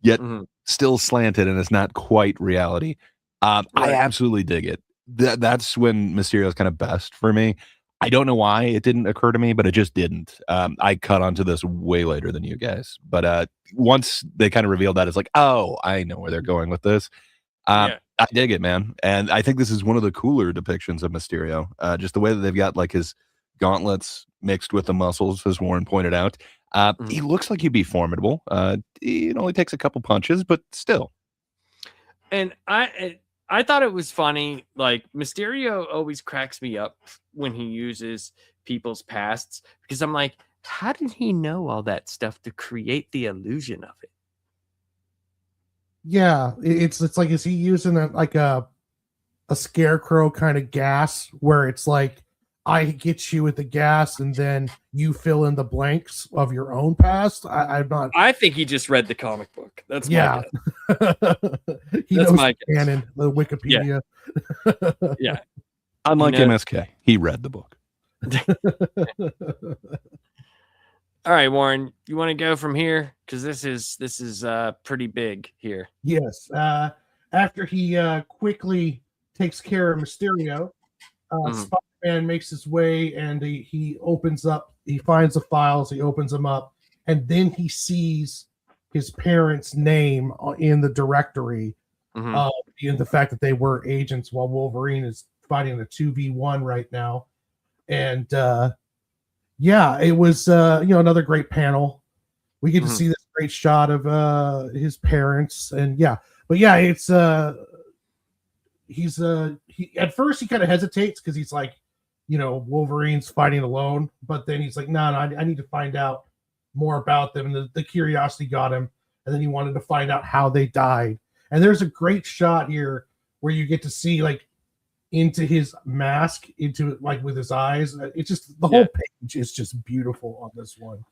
yet still slanted, and it's not quite reality. I absolutely dig it. That's when Mysterio is kind of best for me. I don't know why it didn't occur to me, but it just didn't. I caught onto this way later than you guys. But once they kind of revealed that, it's like, oh, I know where they're going with this. I dig it, man. And I think this is one of the cooler depictions of Mysterio. Just the way that they've got like his gauntlets mixed with the muscles, as Warren pointed out. He looks like he'd be formidable. It only takes a couple punches, but still. And I thought it was funny. Like, Mysterio always cracks me up when he uses people's pasts, because I'm like, how did he know all that stuff to create the illusion of it? Yeah, it's like, is he using a scarecrow kind of gas where it's like, I get you with the gas and then you fill in the blanks of your own past? I'm not. I think he just read the comic book. That's he That's knows my the canon, the Wikipedia. Yeah. Unlike MSK, he read the book. All right, Warren, you want to go from here? Because this is pretty big here. Yes. After he quickly takes care of Mysterio, Spider-Man makes his way and he opens up. He finds the files. He opens them up, and then he sees his parents' name in the directory, and the fact that they were agents while Wolverine is fighting a 2v1 right now. And yeah, it was another great panel. We get to see this great shot of his parents, and it's he at first he kind of hesitates because he's like, Wolverine's fighting alone, but then he's like, no, I need to find out more about them, and the curiosity got him, and then he wanted to find out how they died. And there's a great shot here where you get to see like into his mask, into like with his eyes. It's just the whole page is just beautiful on this one.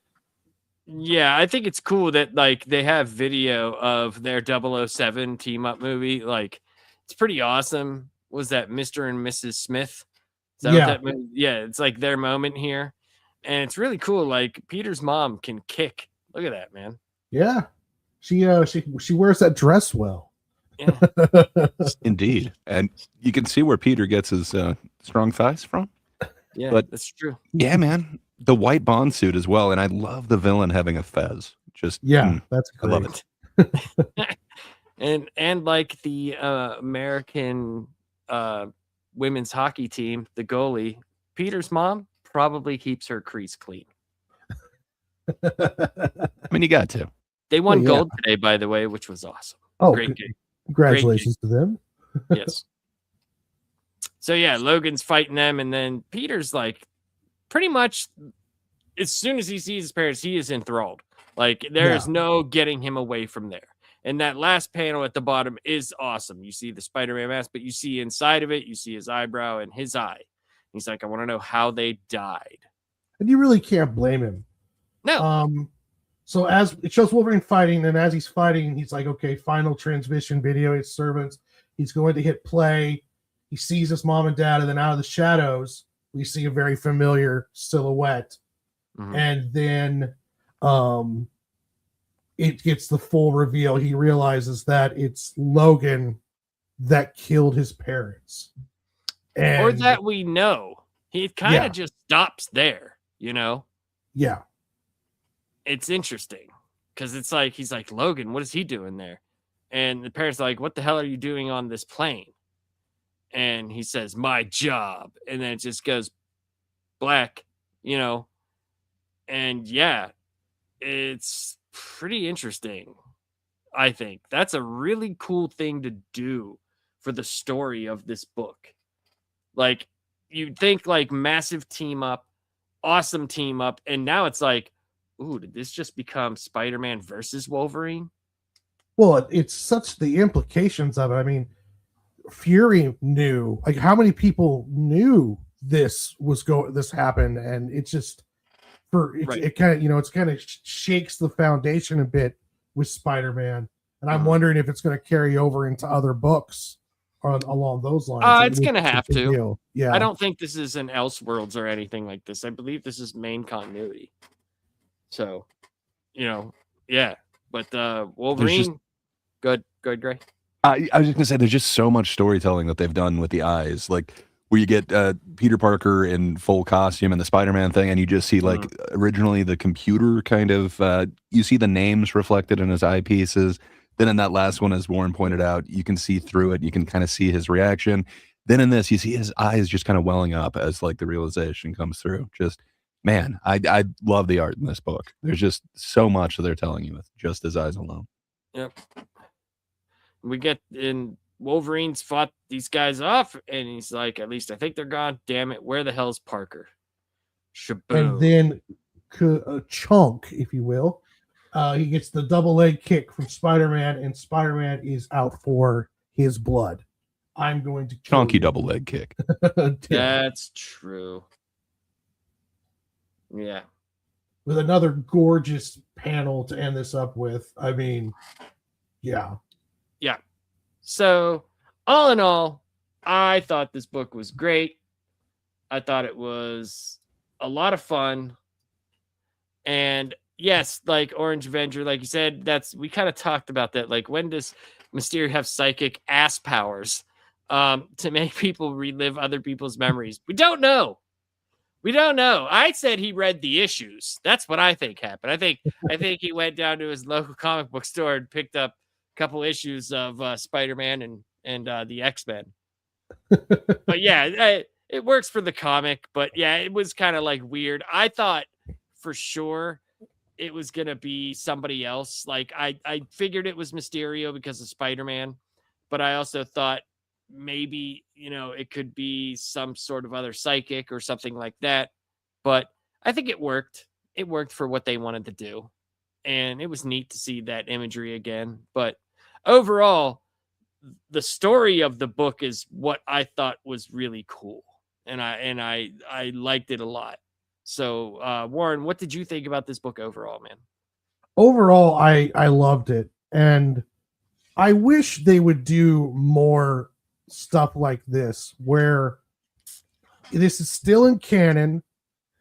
Yeah, I think it's cool that like they have video of their 007 team up movie. Like, it's pretty awesome. Was that Mr. and Mrs. Smith? Is that what that movie? Yeah, it's like their moment here. And it's really cool. Like, Peter's mom can kick. Look at that, man. Yeah. She wears that dress well. Yeah. Indeed. And you can see where Peter gets his strong thighs from. Yeah, but that's true. Yeah, man. The white Bond suit as well. And I love the villain having a fez. Just that's great. I love it. and like the American women's hockey team, the goalie, Peter's mom probably keeps her crease clean. I mean, you got to. They won gold today, by the way, which was awesome. Oh, great game. Congratulations to them. Yes. So yeah, Logan's fighting them, and then Peter's like, pretty much, as soon as he sees his parents, he is enthralled. Like, there is no getting him away from there. And that last panel at the bottom is awesome. You see the Spider-Man mask, but you see inside of it, you see his eyebrow and his eye. He's like, I want to know how they died. And you really can't blame him. No. So as it shows Wolverine fighting, and as he's fighting, he's like, okay, final transmission video, his servants. He's going to hit play. He sees his mom and dad, and then out of the shadows, we see a very familiar silhouette. And then it gets the full reveal. He realizes that it's Logan that killed his parents. Or that we know. He kind of just stops there, Yeah. It's interesting because it's like, he's like, Logan, what is he doing there? And the parents are like, what the hell are you doing on this plane? And he says, my job. And then it just goes black, and yeah, it's pretty interesting. I think that's a really cool thing to do for the story of this book. Like, you'd think like massive team up, awesome team up. And now it's like, ooh, did this just become Spider-Man versus Wolverine? Well, it's such the implications of it. I mean, Fury knew, like, how many people knew this happened, and it's just it kind of it's kind of shakes the foundation a bit with Spider-Man, and I'm wondering if it's going to carry over into other books along those lines. It's going to have to. Deal. Yeah, I don't think this is an Elseworlds or anything like this. I believe this is main continuity. So, yeah. But Wolverine, good, Gray. I was just gonna say, there's just so much storytelling that they've done with the eyes, like where you get Peter Parker in full costume and the Spider-Man thing, and you just see like originally the computer kind of you see the names reflected in his eyepieces. Then in that last one, as Warren pointed out, you can see through it. You can kind of see his reaction. Then in this, you see his eyes just kind of welling up as like the realization comes through. Just, man, I love the art in this book. There's just so much that they're telling you with just his eyes alone. Yep. We get in, Wolverine's fought these guys off, and he's like, at least I think they're gone. Damn it, where the hell's Parker? Shaboom. And then a chunk, if you will, he gets the double leg kick from Spider-Man, and Spider-Man is out for his blood. I'm going to kill chunky you. Double leg kick. That's true. Yeah. With another gorgeous panel to end this up with. I mean, yeah. Yeah. So, all in all, I thought this book was great. I thought it was a lot of fun. And yes, like Orange Avenger, like you said, we kind of talked about that. Like, when does Mysterio have psychic ass powers to make people relive other people's memories? We don't know. We don't know. I said he read the issues. That's what I think happened. I think he went down to his local comic book store and picked up a couple issues of Spider-Man and the X-Men. But yeah, it works for the comic. But yeah, it was kind of like weird. I thought for sure it was gonna be somebody else. Like I figured it was Mysterio because of Spider-Man, but I also thought maybe it could be some sort of other psychic or something like that. But I think it worked. It worked for what they wanted to do, and it was neat to see that imagery again. But overall, the story of the book is what I thought was really cool, and I liked it a lot. So, Warren, what did you think about this book overall, man? Overall, I loved it, and I wish they would do more stuff like this, where this is still in canon.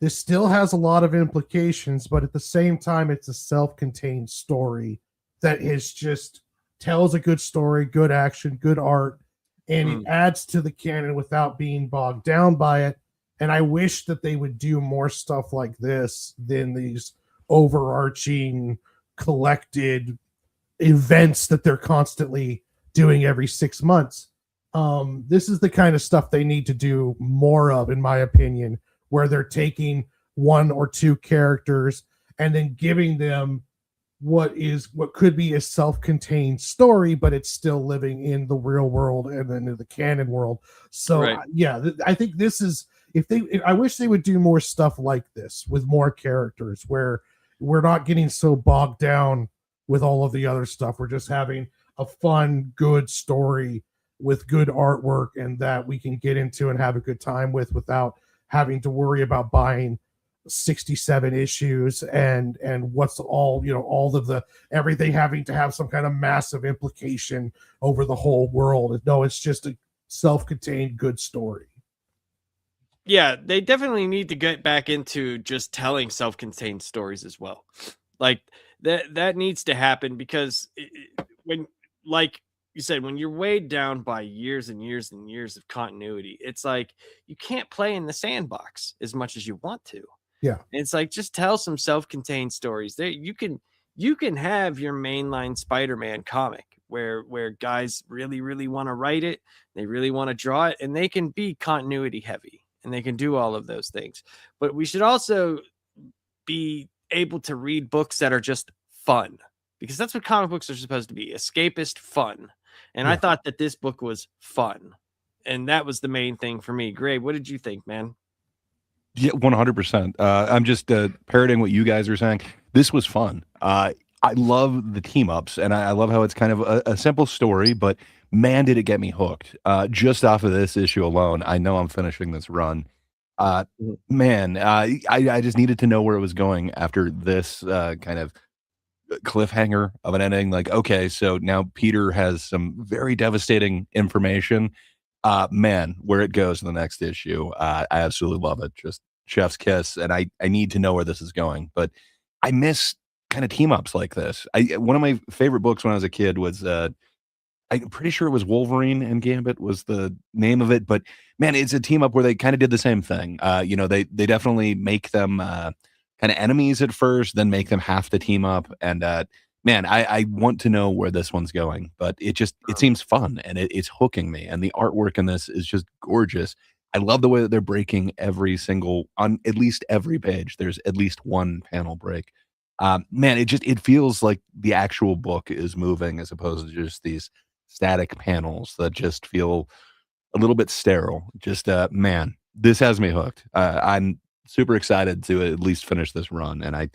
This still has a lot of implications, but at the same time, it's a self-contained story that is just tells a good story, good action, good art, and it adds to the canon without being bogged down by it. And I wish that they would do more stuff like this than these overarching collected events that they're constantly doing every 6 months. This is the kind of stuff they need to do more of, in my opinion, where they're taking one or two characters and then giving them what could be a self-contained story, but it's still living in the real world and then in the canon world. So Right. I think this is, I wish they would do more stuff like this with more characters, where we're not getting so bogged down with all of the other stuff. We're just having a fun, good story with good artwork, and that we can get into and have a good time with without having to worry about buying 67 issues and what's all of the everything having to have some kind of massive implication over the whole world. No, it's just a self-contained good story. Yeah, they definitely need to get back into just telling self-contained stories as well. Like that needs to happen, because when, like you said, when you're weighed down by years and years and years of continuity, it's like you can't play in the sandbox as much as you want to. Yeah. It's like, just tell some self-contained stories. There you can have your mainline Spider-Man comic where guys really, really want to write it, they really want to draw it, and they can be continuity heavy and they can do all of those things. But we should also be able to read books that are just fun, because that's what comic books are supposed to be, escapist fun. And I thought that this book was fun, and that was the main thing for me. Gray, what did you think, man? Yeah, 100%. I'm just parroting what you guys are saying. This was fun. I love the team ups, and I love how it's kind of a simple story, but man, did it get me hooked. Just off of this issue alone, I know I'm finishing this run. Man, I just needed to know where it was going after this kind of cliffhanger of an ending. Like, okay, so now Peter has some very devastating information. Man, where it goes in the next issue, I absolutely love it. Just chef's kiss, and I need to know where this is going. But I miss kind of team ups like this. One of my favorite books when I was a kid was I'm pretty sure it was Wolverine and Gambit was the name of it. But man, it's a team up where they kind of did the same thing. They definitely make them kind of enemies at first, then make them have to team up. And man, I want to know where this one's going, but it seems fun, and it's hooking me. And the artwork in this is just gorgeous. I love the way that they're breaking on at least every page. There's at least one panel break. Man, it feels like the actual book is moving, as opposed to just these static panels that just feel a little bit sterile. Just man, this has me hooked. I'm super excited to at least finish this run, and I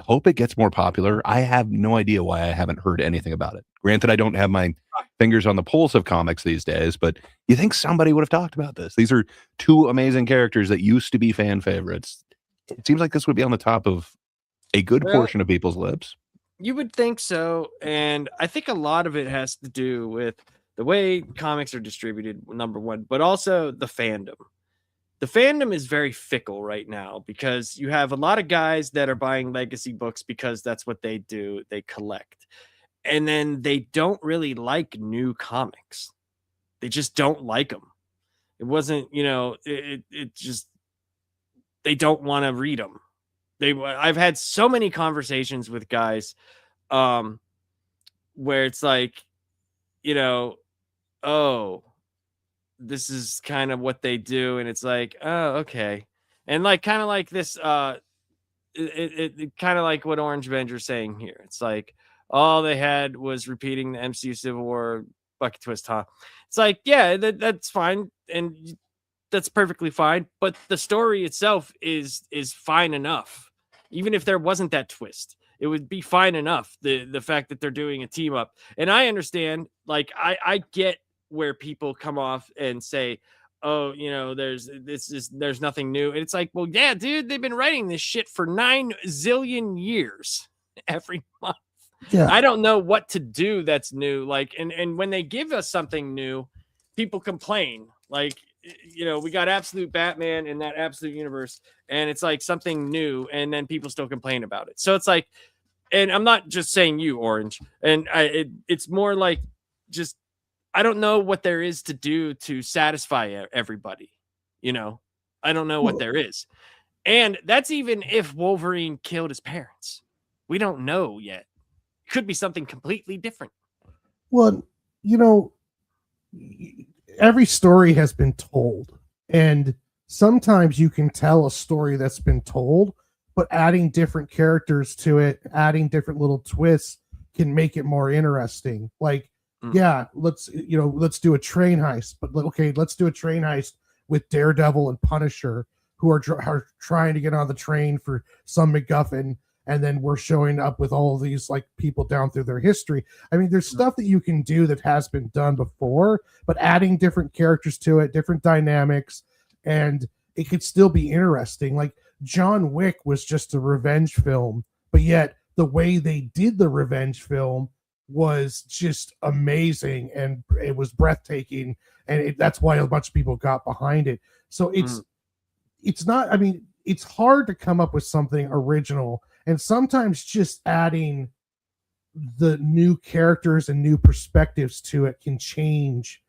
hope it gets more popular. I have no idea why I haven't heard anything about it. Granted, I don't have my fingers on the pulse of comics these days, but you think somebody would have talked about this. These are two amazing characters that used to be fan favorites. It seems like this would be on the top of a good portion of people's lips. You would think so, and I think a lot of it has to do with the way comics are distributed, number one, but also the fandom. The fandom is very fickle right now, because you have a lot of guys that are buying legacy books because that's what they do. They collect. And then they don't really like new comics. They just don't like them. It wasn't, it just, they don't want to read them. I've had so many conversations with guys where it's like, you know, oh, this is kind of what they do, and it's like, oh, okay. And like kind of like this it kind of like what Orange Avenger's saying here. It's like all they had was repeating the MCU Civil War bucket twist, huh? It's like, yeah, that's fine, and that's perfectly fine, but the story itself is fine enough. Even if there wasn't that twist, it would be fine enough. The fact that they're doing a team up, and I understand, like I get where people come off and say, oh, you know, there's nothing new. And it's like, well, yeah, dude, they've been writing this shit for 9 zillion years every month. Yeah. I don't know what to do that's new. Like, and when they give us something new, people complain. Like, you know, we got Absolute Batman in that Absolute universe, and it's like something new, and then people still complain about it. So it's like, and I'm not just saying you, Orange, and it's more like just, I don't know what there is to do to satisfy everybody. You know, I don't know what there is. And that's even if Wolverine killed his parents. We don't know yet. It could be something completely different. Well, you know, every story has been told, and sometimes you can tell a story that's been told, but adding different characters to it, adding different little twists can make it more interesting. Like, yeah, let's do a train heist, but okay, let's do a train heist with Daredevil and Punisher, who are trying to get on the train for some MacGuffin, and then we're showing up with all of these like people down through their history. I mean, there's stuff that you can do that has been done before, but adding different characters to it, different dynamics, and it could still be interesting. Like John Wick was just a revenge film, but yet the way they did the revenge film was just amazing, and it was breathtaking, and that's why a bunch of people got behind it. So it's not, I mean, it's hard to come up with something original, and sometimes just adding the new characters and new perspectives to it can change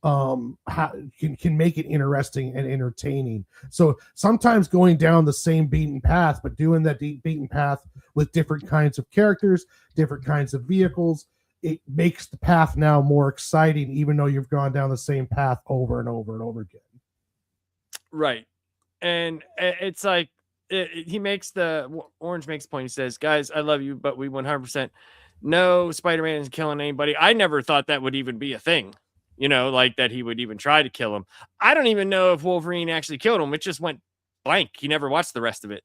can make it interesting and entertaining. So sometimes going down the same beaten path, but doing that beaten path with different kinds of characters, different kinds of vehicles, it makes the path now more exciting, even though you've gone down the same path over and over and over again. Right. And it's like, Orange makes the point. He says, guys, I love you, but we 100% know Spider-Man is killing anybody. I never thought that would even be a thing. You know, like that he would even try to kill him. I don't even know if Wolverine actually killed him. It just went blank. He never watched the rest of it.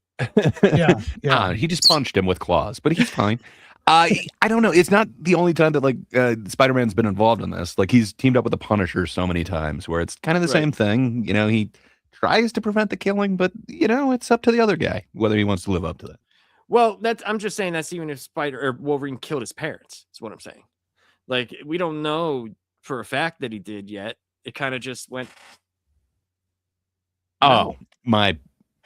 Yeah. He just punched him with claws, but he's fine. I don't know. It's not the only time that like Spider-Man's been involved in this. Like he's teamed up with the Punisher so many times where it's kind of the same thing. You know, he tries to prevent the killing, but you know, it's up to the other guy whether he wants to live up to that. Well, I'm just saying that's even if Wolverine killed his parents. That's what I'm saying. Like we don't know for a fact that he did yet. It kind of just went. Oh, my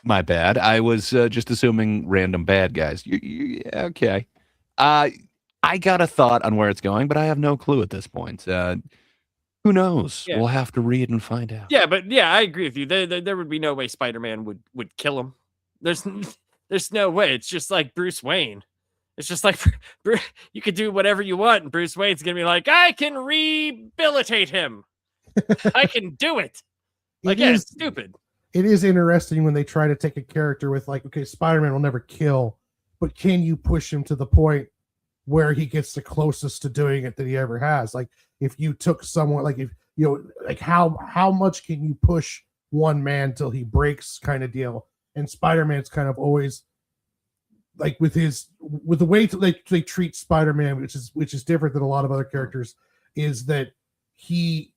bad. I was just assuming random bad guys. Okay. I got a thought on where it's going, but I have no clue at this point. Who knows? Yeah. We'll have to read and find out. Yeah, but yeah, I agree with you. There would be no way Spider-Man would kill him. There's no way. It's just like Bruce Wayne. It's just like you could do whatever you want, and Bruce Wayne's gonna be like, I can rehabilitate him. I can do it. Like, it's stupid. It is interesting when they try to take a character with like, okay, Spider-Man will never kill, but can you push him to the point where he gets the closest to doing it that he ever has? Like if you took someone, like if you know, like how much can you push one man till he breaks kind of deal? And Spider-Man's kind of always like with the way they treat Spider-Man, which is different than a lot of other characters, is that he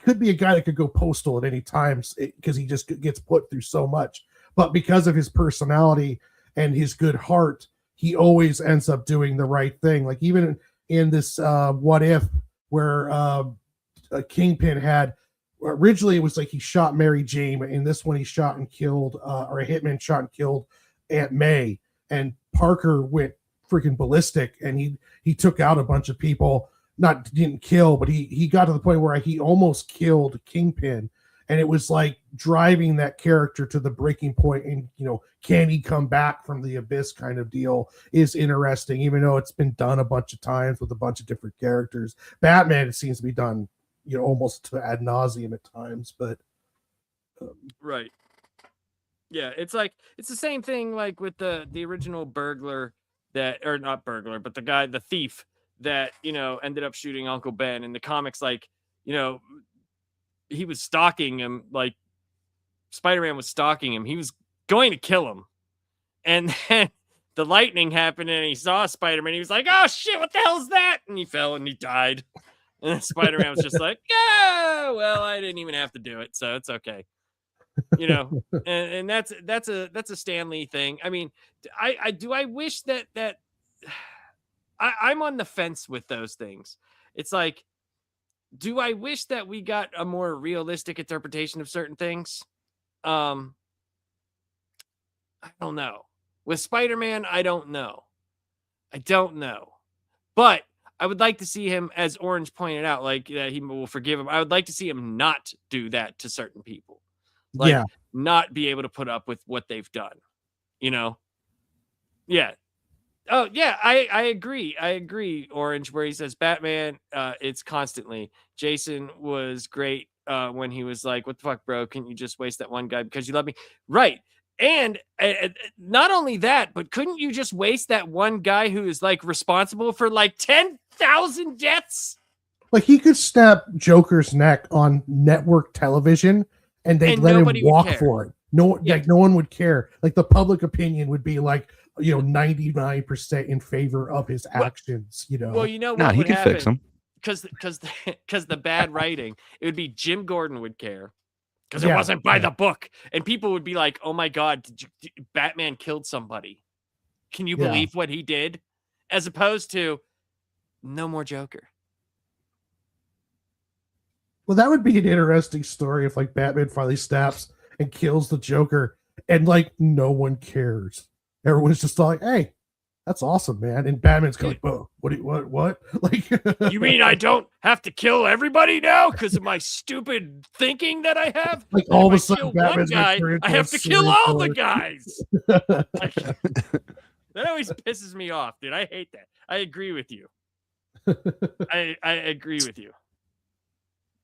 could be a guy that could go postal at any time because he just gets put through so much, but because of his personality and his good heart, he always ends up doing the right thing. Like even in this What If, where a Kingpin had originally it was like he shot Mary Jane, but in this one he shot and killed or a hitman shot and killed Aunt May, and Parker went freaking ballistic and he took out a bunch of people. Didn't kill, but he got to the point where he almost killed Kingpin. And it was like driving that character to the breaking point, and can he come back from the abyss kind of deal is interesting, even though it's been done a bunch of times with a bunch of different characters. Batman, it seems to be done, almost to ad nauseum at times, but right. Yeah, it's the same thing like with the original burglar or not burglar, but the thief that, ended up shooting Uncle Ben in the comics. Like, he was stalking him, like Spider-Man was stalking him. He was going to kill him. And then the lightning happened and he saw Spider-Man. He was like, oh shit, what the hell's that? And he fell and he died. And then Spider-Man was just like, yeah, well, I didn't even have to do it, so it's okay. And that's a Stan Lee thing. I mean, I wish that I'm on the fence with those things. It's like, do I wish that we got a more realistic interpretation of certain things? I don't know. With Spider-Man, I don't know. But I would like to see him, as Orange pointed out, like that he will forgive him. I would like to see him not do that to certain people. Like, not be able to put up with what they've done. Yeah. Oh yeah, I agree, Orange, where he says Batman, it's constantly. Jason was great when he was like, what the fuck, bro, can you just waste that one guy because you love me? Right. And not only that, but couldn't you just waste that one guy who is like responsible for like 10,000 deaths? Like, he could snap Joker's neck on network television and they'd let him walk for it. No one would care. Like, the public opinion would be like, 99% in favor of his actions. Well, what he could fix them because the bad writing, it would be Jim Gordon would care because it wasn't by the book, and people would be like, oh my god, Batman killed somebody, can you believe what he did? As opposed to no more Joker. Well, that would be an interesting story if like Batman finally snaps and kills the Joker and like no one cares. Everyone's just like, hey, that's awesome, man. And Batman's going, whoa, what? Like, you mean I don't have to kill everybody now because of my stupid thinking that I have? Like, all of a sudden, Batman's one guy, I have to kill all the guys. Like, that always pisses me off, dude. I hate that. I agree with you. I agree with you.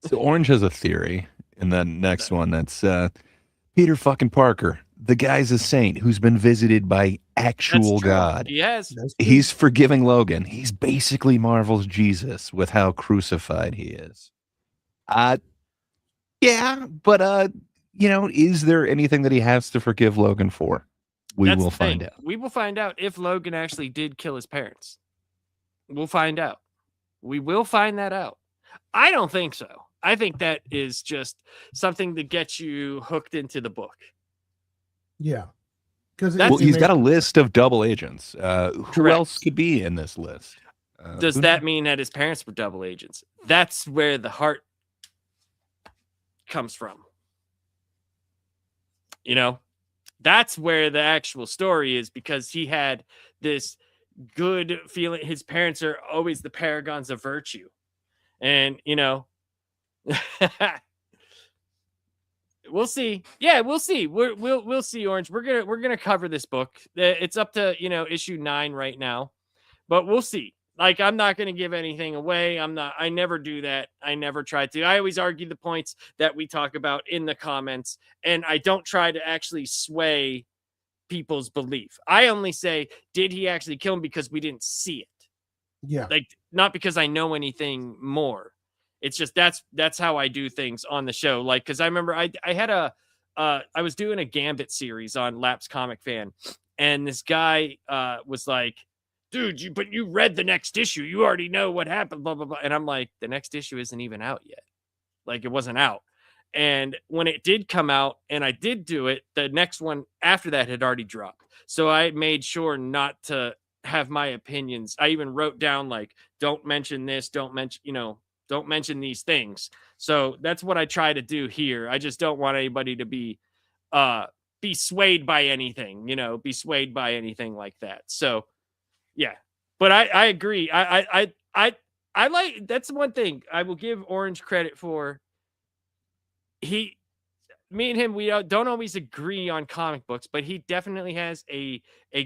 So Orange has a theory in the next one that's Peter fucking Parker. The guy's a saint who's been visited by actual God. Yes. He's forgiving Logan. He's basically Marvel's Jesus with how crucified he is. Yeah, but is there anything that he has to forgive Logan for? We will find out. We will find out if Logan actually did kill his parents. We'll find out. We will find that out. I don't think so. I think that is just something to get you hooked into the book. Yeah. Because he's got a list of double agents. Who else could be in this list? Does that mean that his parents were double agents? That's where the heart comes from. That's where the actual story is, because he had this good feeling. His parents are always the paragons of virtue. And, we'll see. Yeah, we'll see. We'll see, Orange. We're gonna cover this book. It's up to issue 9 right now, but we'll see. Like, I'm not gonna give anything away. I never do that. I never try to. I always argue the points that we talk about in the comments, and I don't try to actually sway people's belief. I only say, did he actually kill him, because we didn't see it. Yeah. Like, not because I know anything more. It's just that's how I do things on the show. Like, because I remember I had I was doing a Gambit series on Laps Comic Fan, and this guy was like, dude, you read the next issue, you already know what happened, blah blah blah. And I'm like, the next issue isn't even out yet. Like, it wasn't out. And when it did come out and I did do it, the next one after that had already dropped. So I made sure not to have my opinions. I even wrote down, like, don't mention this, don't mention these things. So that's what I try to do here. I just don't want anybody to be swayed by anything, be swayed by anything like that. So yeah, but I agree. I like, that's one thing I will give Orange credit for. He me and him, we don't always agree on comic books, but he definitely has a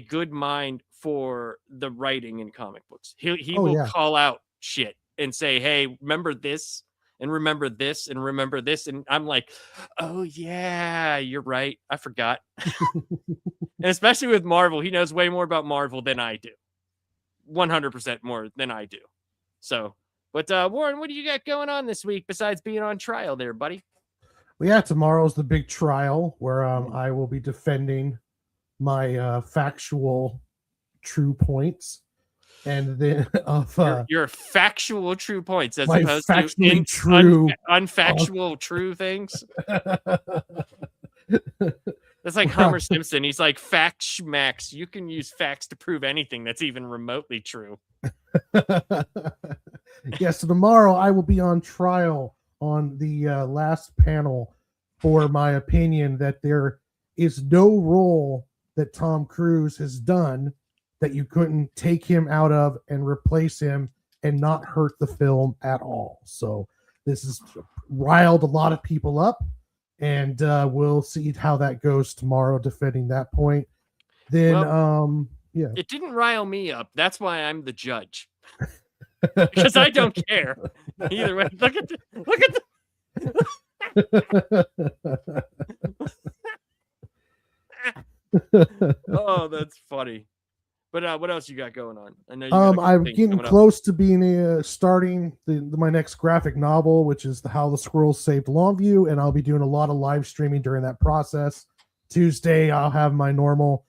good mind for the writing in comic books. He Oh will yeah. call out shit and say, "Hey, remember this and remember this and remember this," and I'm like, "Oh yeah, you're right. I forgot." And especially with Marvel, he knows way more about Marvel than I do. 100% more than I do. So, but Warren, what do you got going on this week besides being on trial there, buddy? Well, yeah, tomorrow's the big trial where I will be defending my factual true points, and then of Your factual true points as my opposed to factually true unfactual true things. That's like Right. Homer Simpson. He's like, "Facts, Max. You can use facts to prove anything that's even remotely true." Yes, so tomorrow I will be on trial on the last panel for my opinion that there is no role that Tom Cruise has done that you couldn't take him out of and replace him and not hurt the film at all. So this has riled a lot of people up, and we'll see how that goes tomorrow, defending that point. Then, yeah, it didn't rile me up. That's why I'm the judge. Because I don't care either way. Look at oh, that's funny. But what else you got going on? I know you got I'm getting close to being starting my next graphic novel, which is How the Squirrels Saved Longview, and I'll be doing a lot of live streaming during that process. Tuesday, I'll have my normal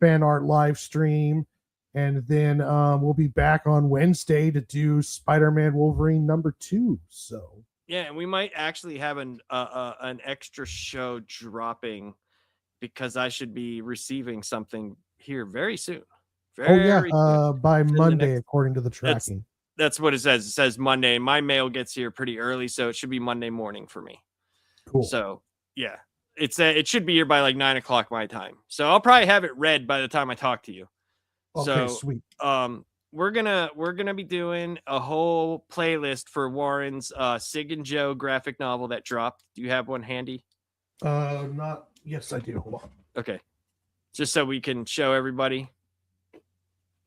fan art live stream, and then we'll be back on Wednesday to do Spider-Man Wolverine #2. So yeah, and we might actually have an extra show dropping because I should be receiving something here very soon. By Monday, according to the tracking. That's what it says. It says Monday. My mail gets here pretty early, so it should be Monday morning for me. Cool. So yeah, it should be here by like 9 o'clock my time. So I'll probably have it read by the time I talk to you. Okay, so sweet. We're gonna be doing a whole playlist for Warren's Sig and Joe graphic novel that dropped. Do you have one handy? Not. Yes, I do. Hold on. Okay, just so we can show everybody.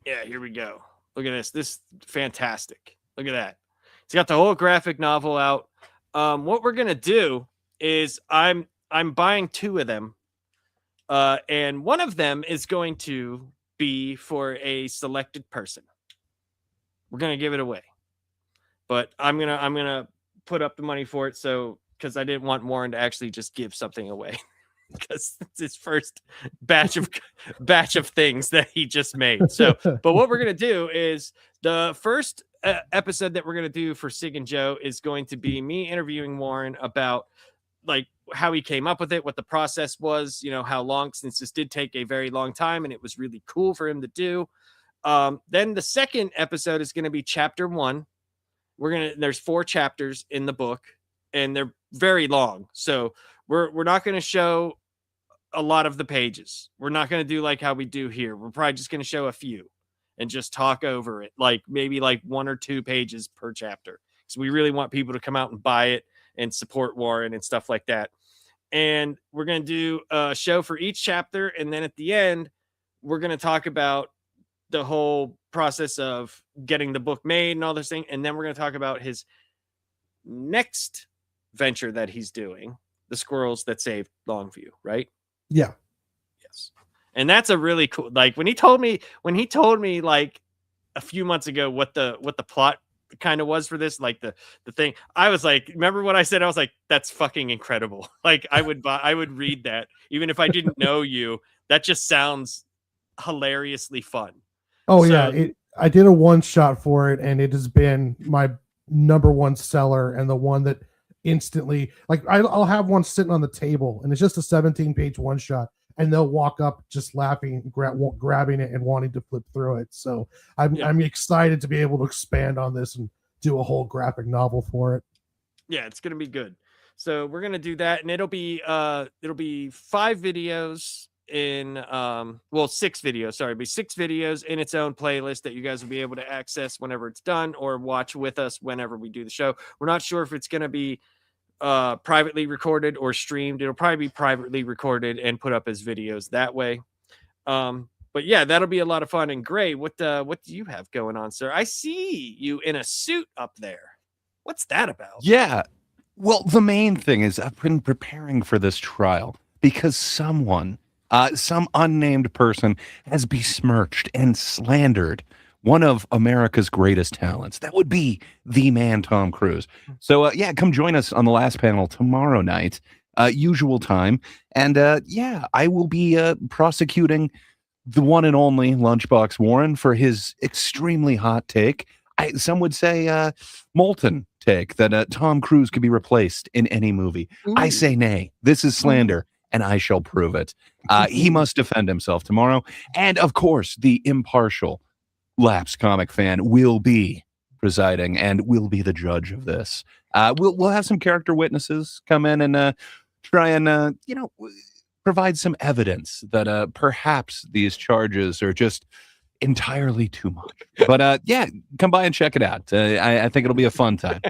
Yeah, here we go. Look at this. This is fantastic. Look at that. It's got the whole graphic novel out. What we're gonna do is I'm buying 2 of them, and one of them is going to be for a selected person. We're gonna give it away, but I'm gonna put up the money for it. So because I didn't want Warren to actually just give something away. Because it's his first batch of things that he just made. So, but what we're gonna do is the first episode that we're gonna do for Sig and Joe is going to be me interviewing Warren about like how he came up with it, what the process was, you know, how long, since this did take a very long time and it was really cool for him to do. Then the second episode is going to be chapter 1. There's 4 chapters in the book and they're very long. So we're not going to show a lot of the pages. We're not going to do like how we do here. We're probably just going to show a few and just talk over it. Like maybe like 1 or 2 pages per chapter. So we really want people to come out and buy it and support Warren and stuff like that. And we're going to do a show for each chapter. And then at the end, we're going to talk about the whole process of getting the book made and all this thing. And then we're going to talk about his next venture that he's doing, The Squirrels That Saved Longview, right? Yeah. Yes. And that's a really cool, like when he told me like a few months ago what the plot kind of was for this, like the thing, I was like, remember what I said? I was like, that's fucking incredible. Like I would read that even if I didn't know you. That just sounds hilariously fun. Oh, so, yeah. I did a 1-shot for it, and it has been my #1 seller and the one that instantly, like, I'll have one sitting on the table, and it's just a 17-page 1-shot, and they'll walk up just laughing, grabbing it, and wanting to flip through it. So I'm excited to be able to expand on this and do a whole graphic novel for it. Yeah, it's gonna be good. So we're gonna do that, and it'll be 5 videos in 6 videos. Sorry, it'll be 6 videos in its own playlist that you guys will be able to access whenever it's done or watch with us whenever we do the show. We're not sure if it's gonna be privately recorded or streamed. It'll probably be privately recorded and put up as videos that way. But yeah, that'll be a lot of fun. And Gray, what do you have going on, sir? I see you in a suit up there. What's that about? Yeah. Well, the main thing is I've been preparing for this trial because someone, some unnamed person, has besmirched and slandered one of America's greatest talents. That would be the man, Tom Cruise. So, yeah, come join us on the last panel tomorrow night, usual time. And yeah, I will be prosecuting the one and only Lunchbox Warren for his extremely hot take. Some would say molten take that Tom Cruise could be replaced in any movie. Ooh. I say nay. This is slander, and I shall prove it. He must defend himself tomorrow. And of course, the impartial Lapsed Comic Fan will be presiding and will be the judge of this. We'll have some character witnesses come in and try and provide some evidence that perhaps these charges are just entirely too much. But yeah, come by and check it out. I think it'll be a fun time.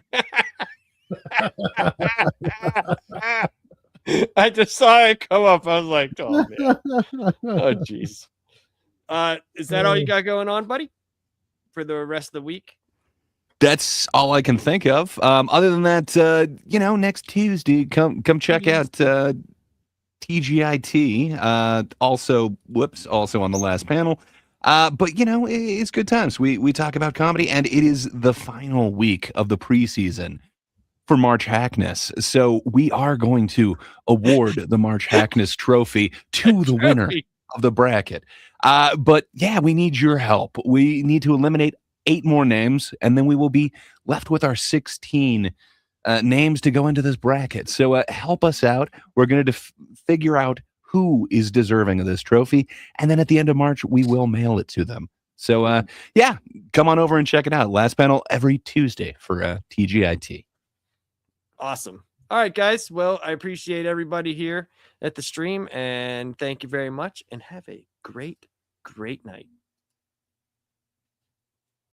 I just saw it come up. I was like, oh man. Oh jeez. Is that all you got going on, buddy? For the rest of the week? That's all I can think of. Other than that, next Tuesday, come check out TGIT. Also on the last panel. But it's good times. We talk about comedy, and it is the final week of the preseason for March Hackness. So we are going to award the March Hackness trophy to the winner of the bracket. But yeah, we need your help. We need to eliminate 8 more names, and then we will be left with our 16 names to go into this bracket. So help us out. We're going to figure out who is deserving of this trophy, and then at the end of March, we will mail it to them. So yeah, come on over and check it out. Last panel every Tuesday for TGIT. Awesome. All right, guys. Well, I appreciate everybody here at the stream, and thank you very much, and have a great night.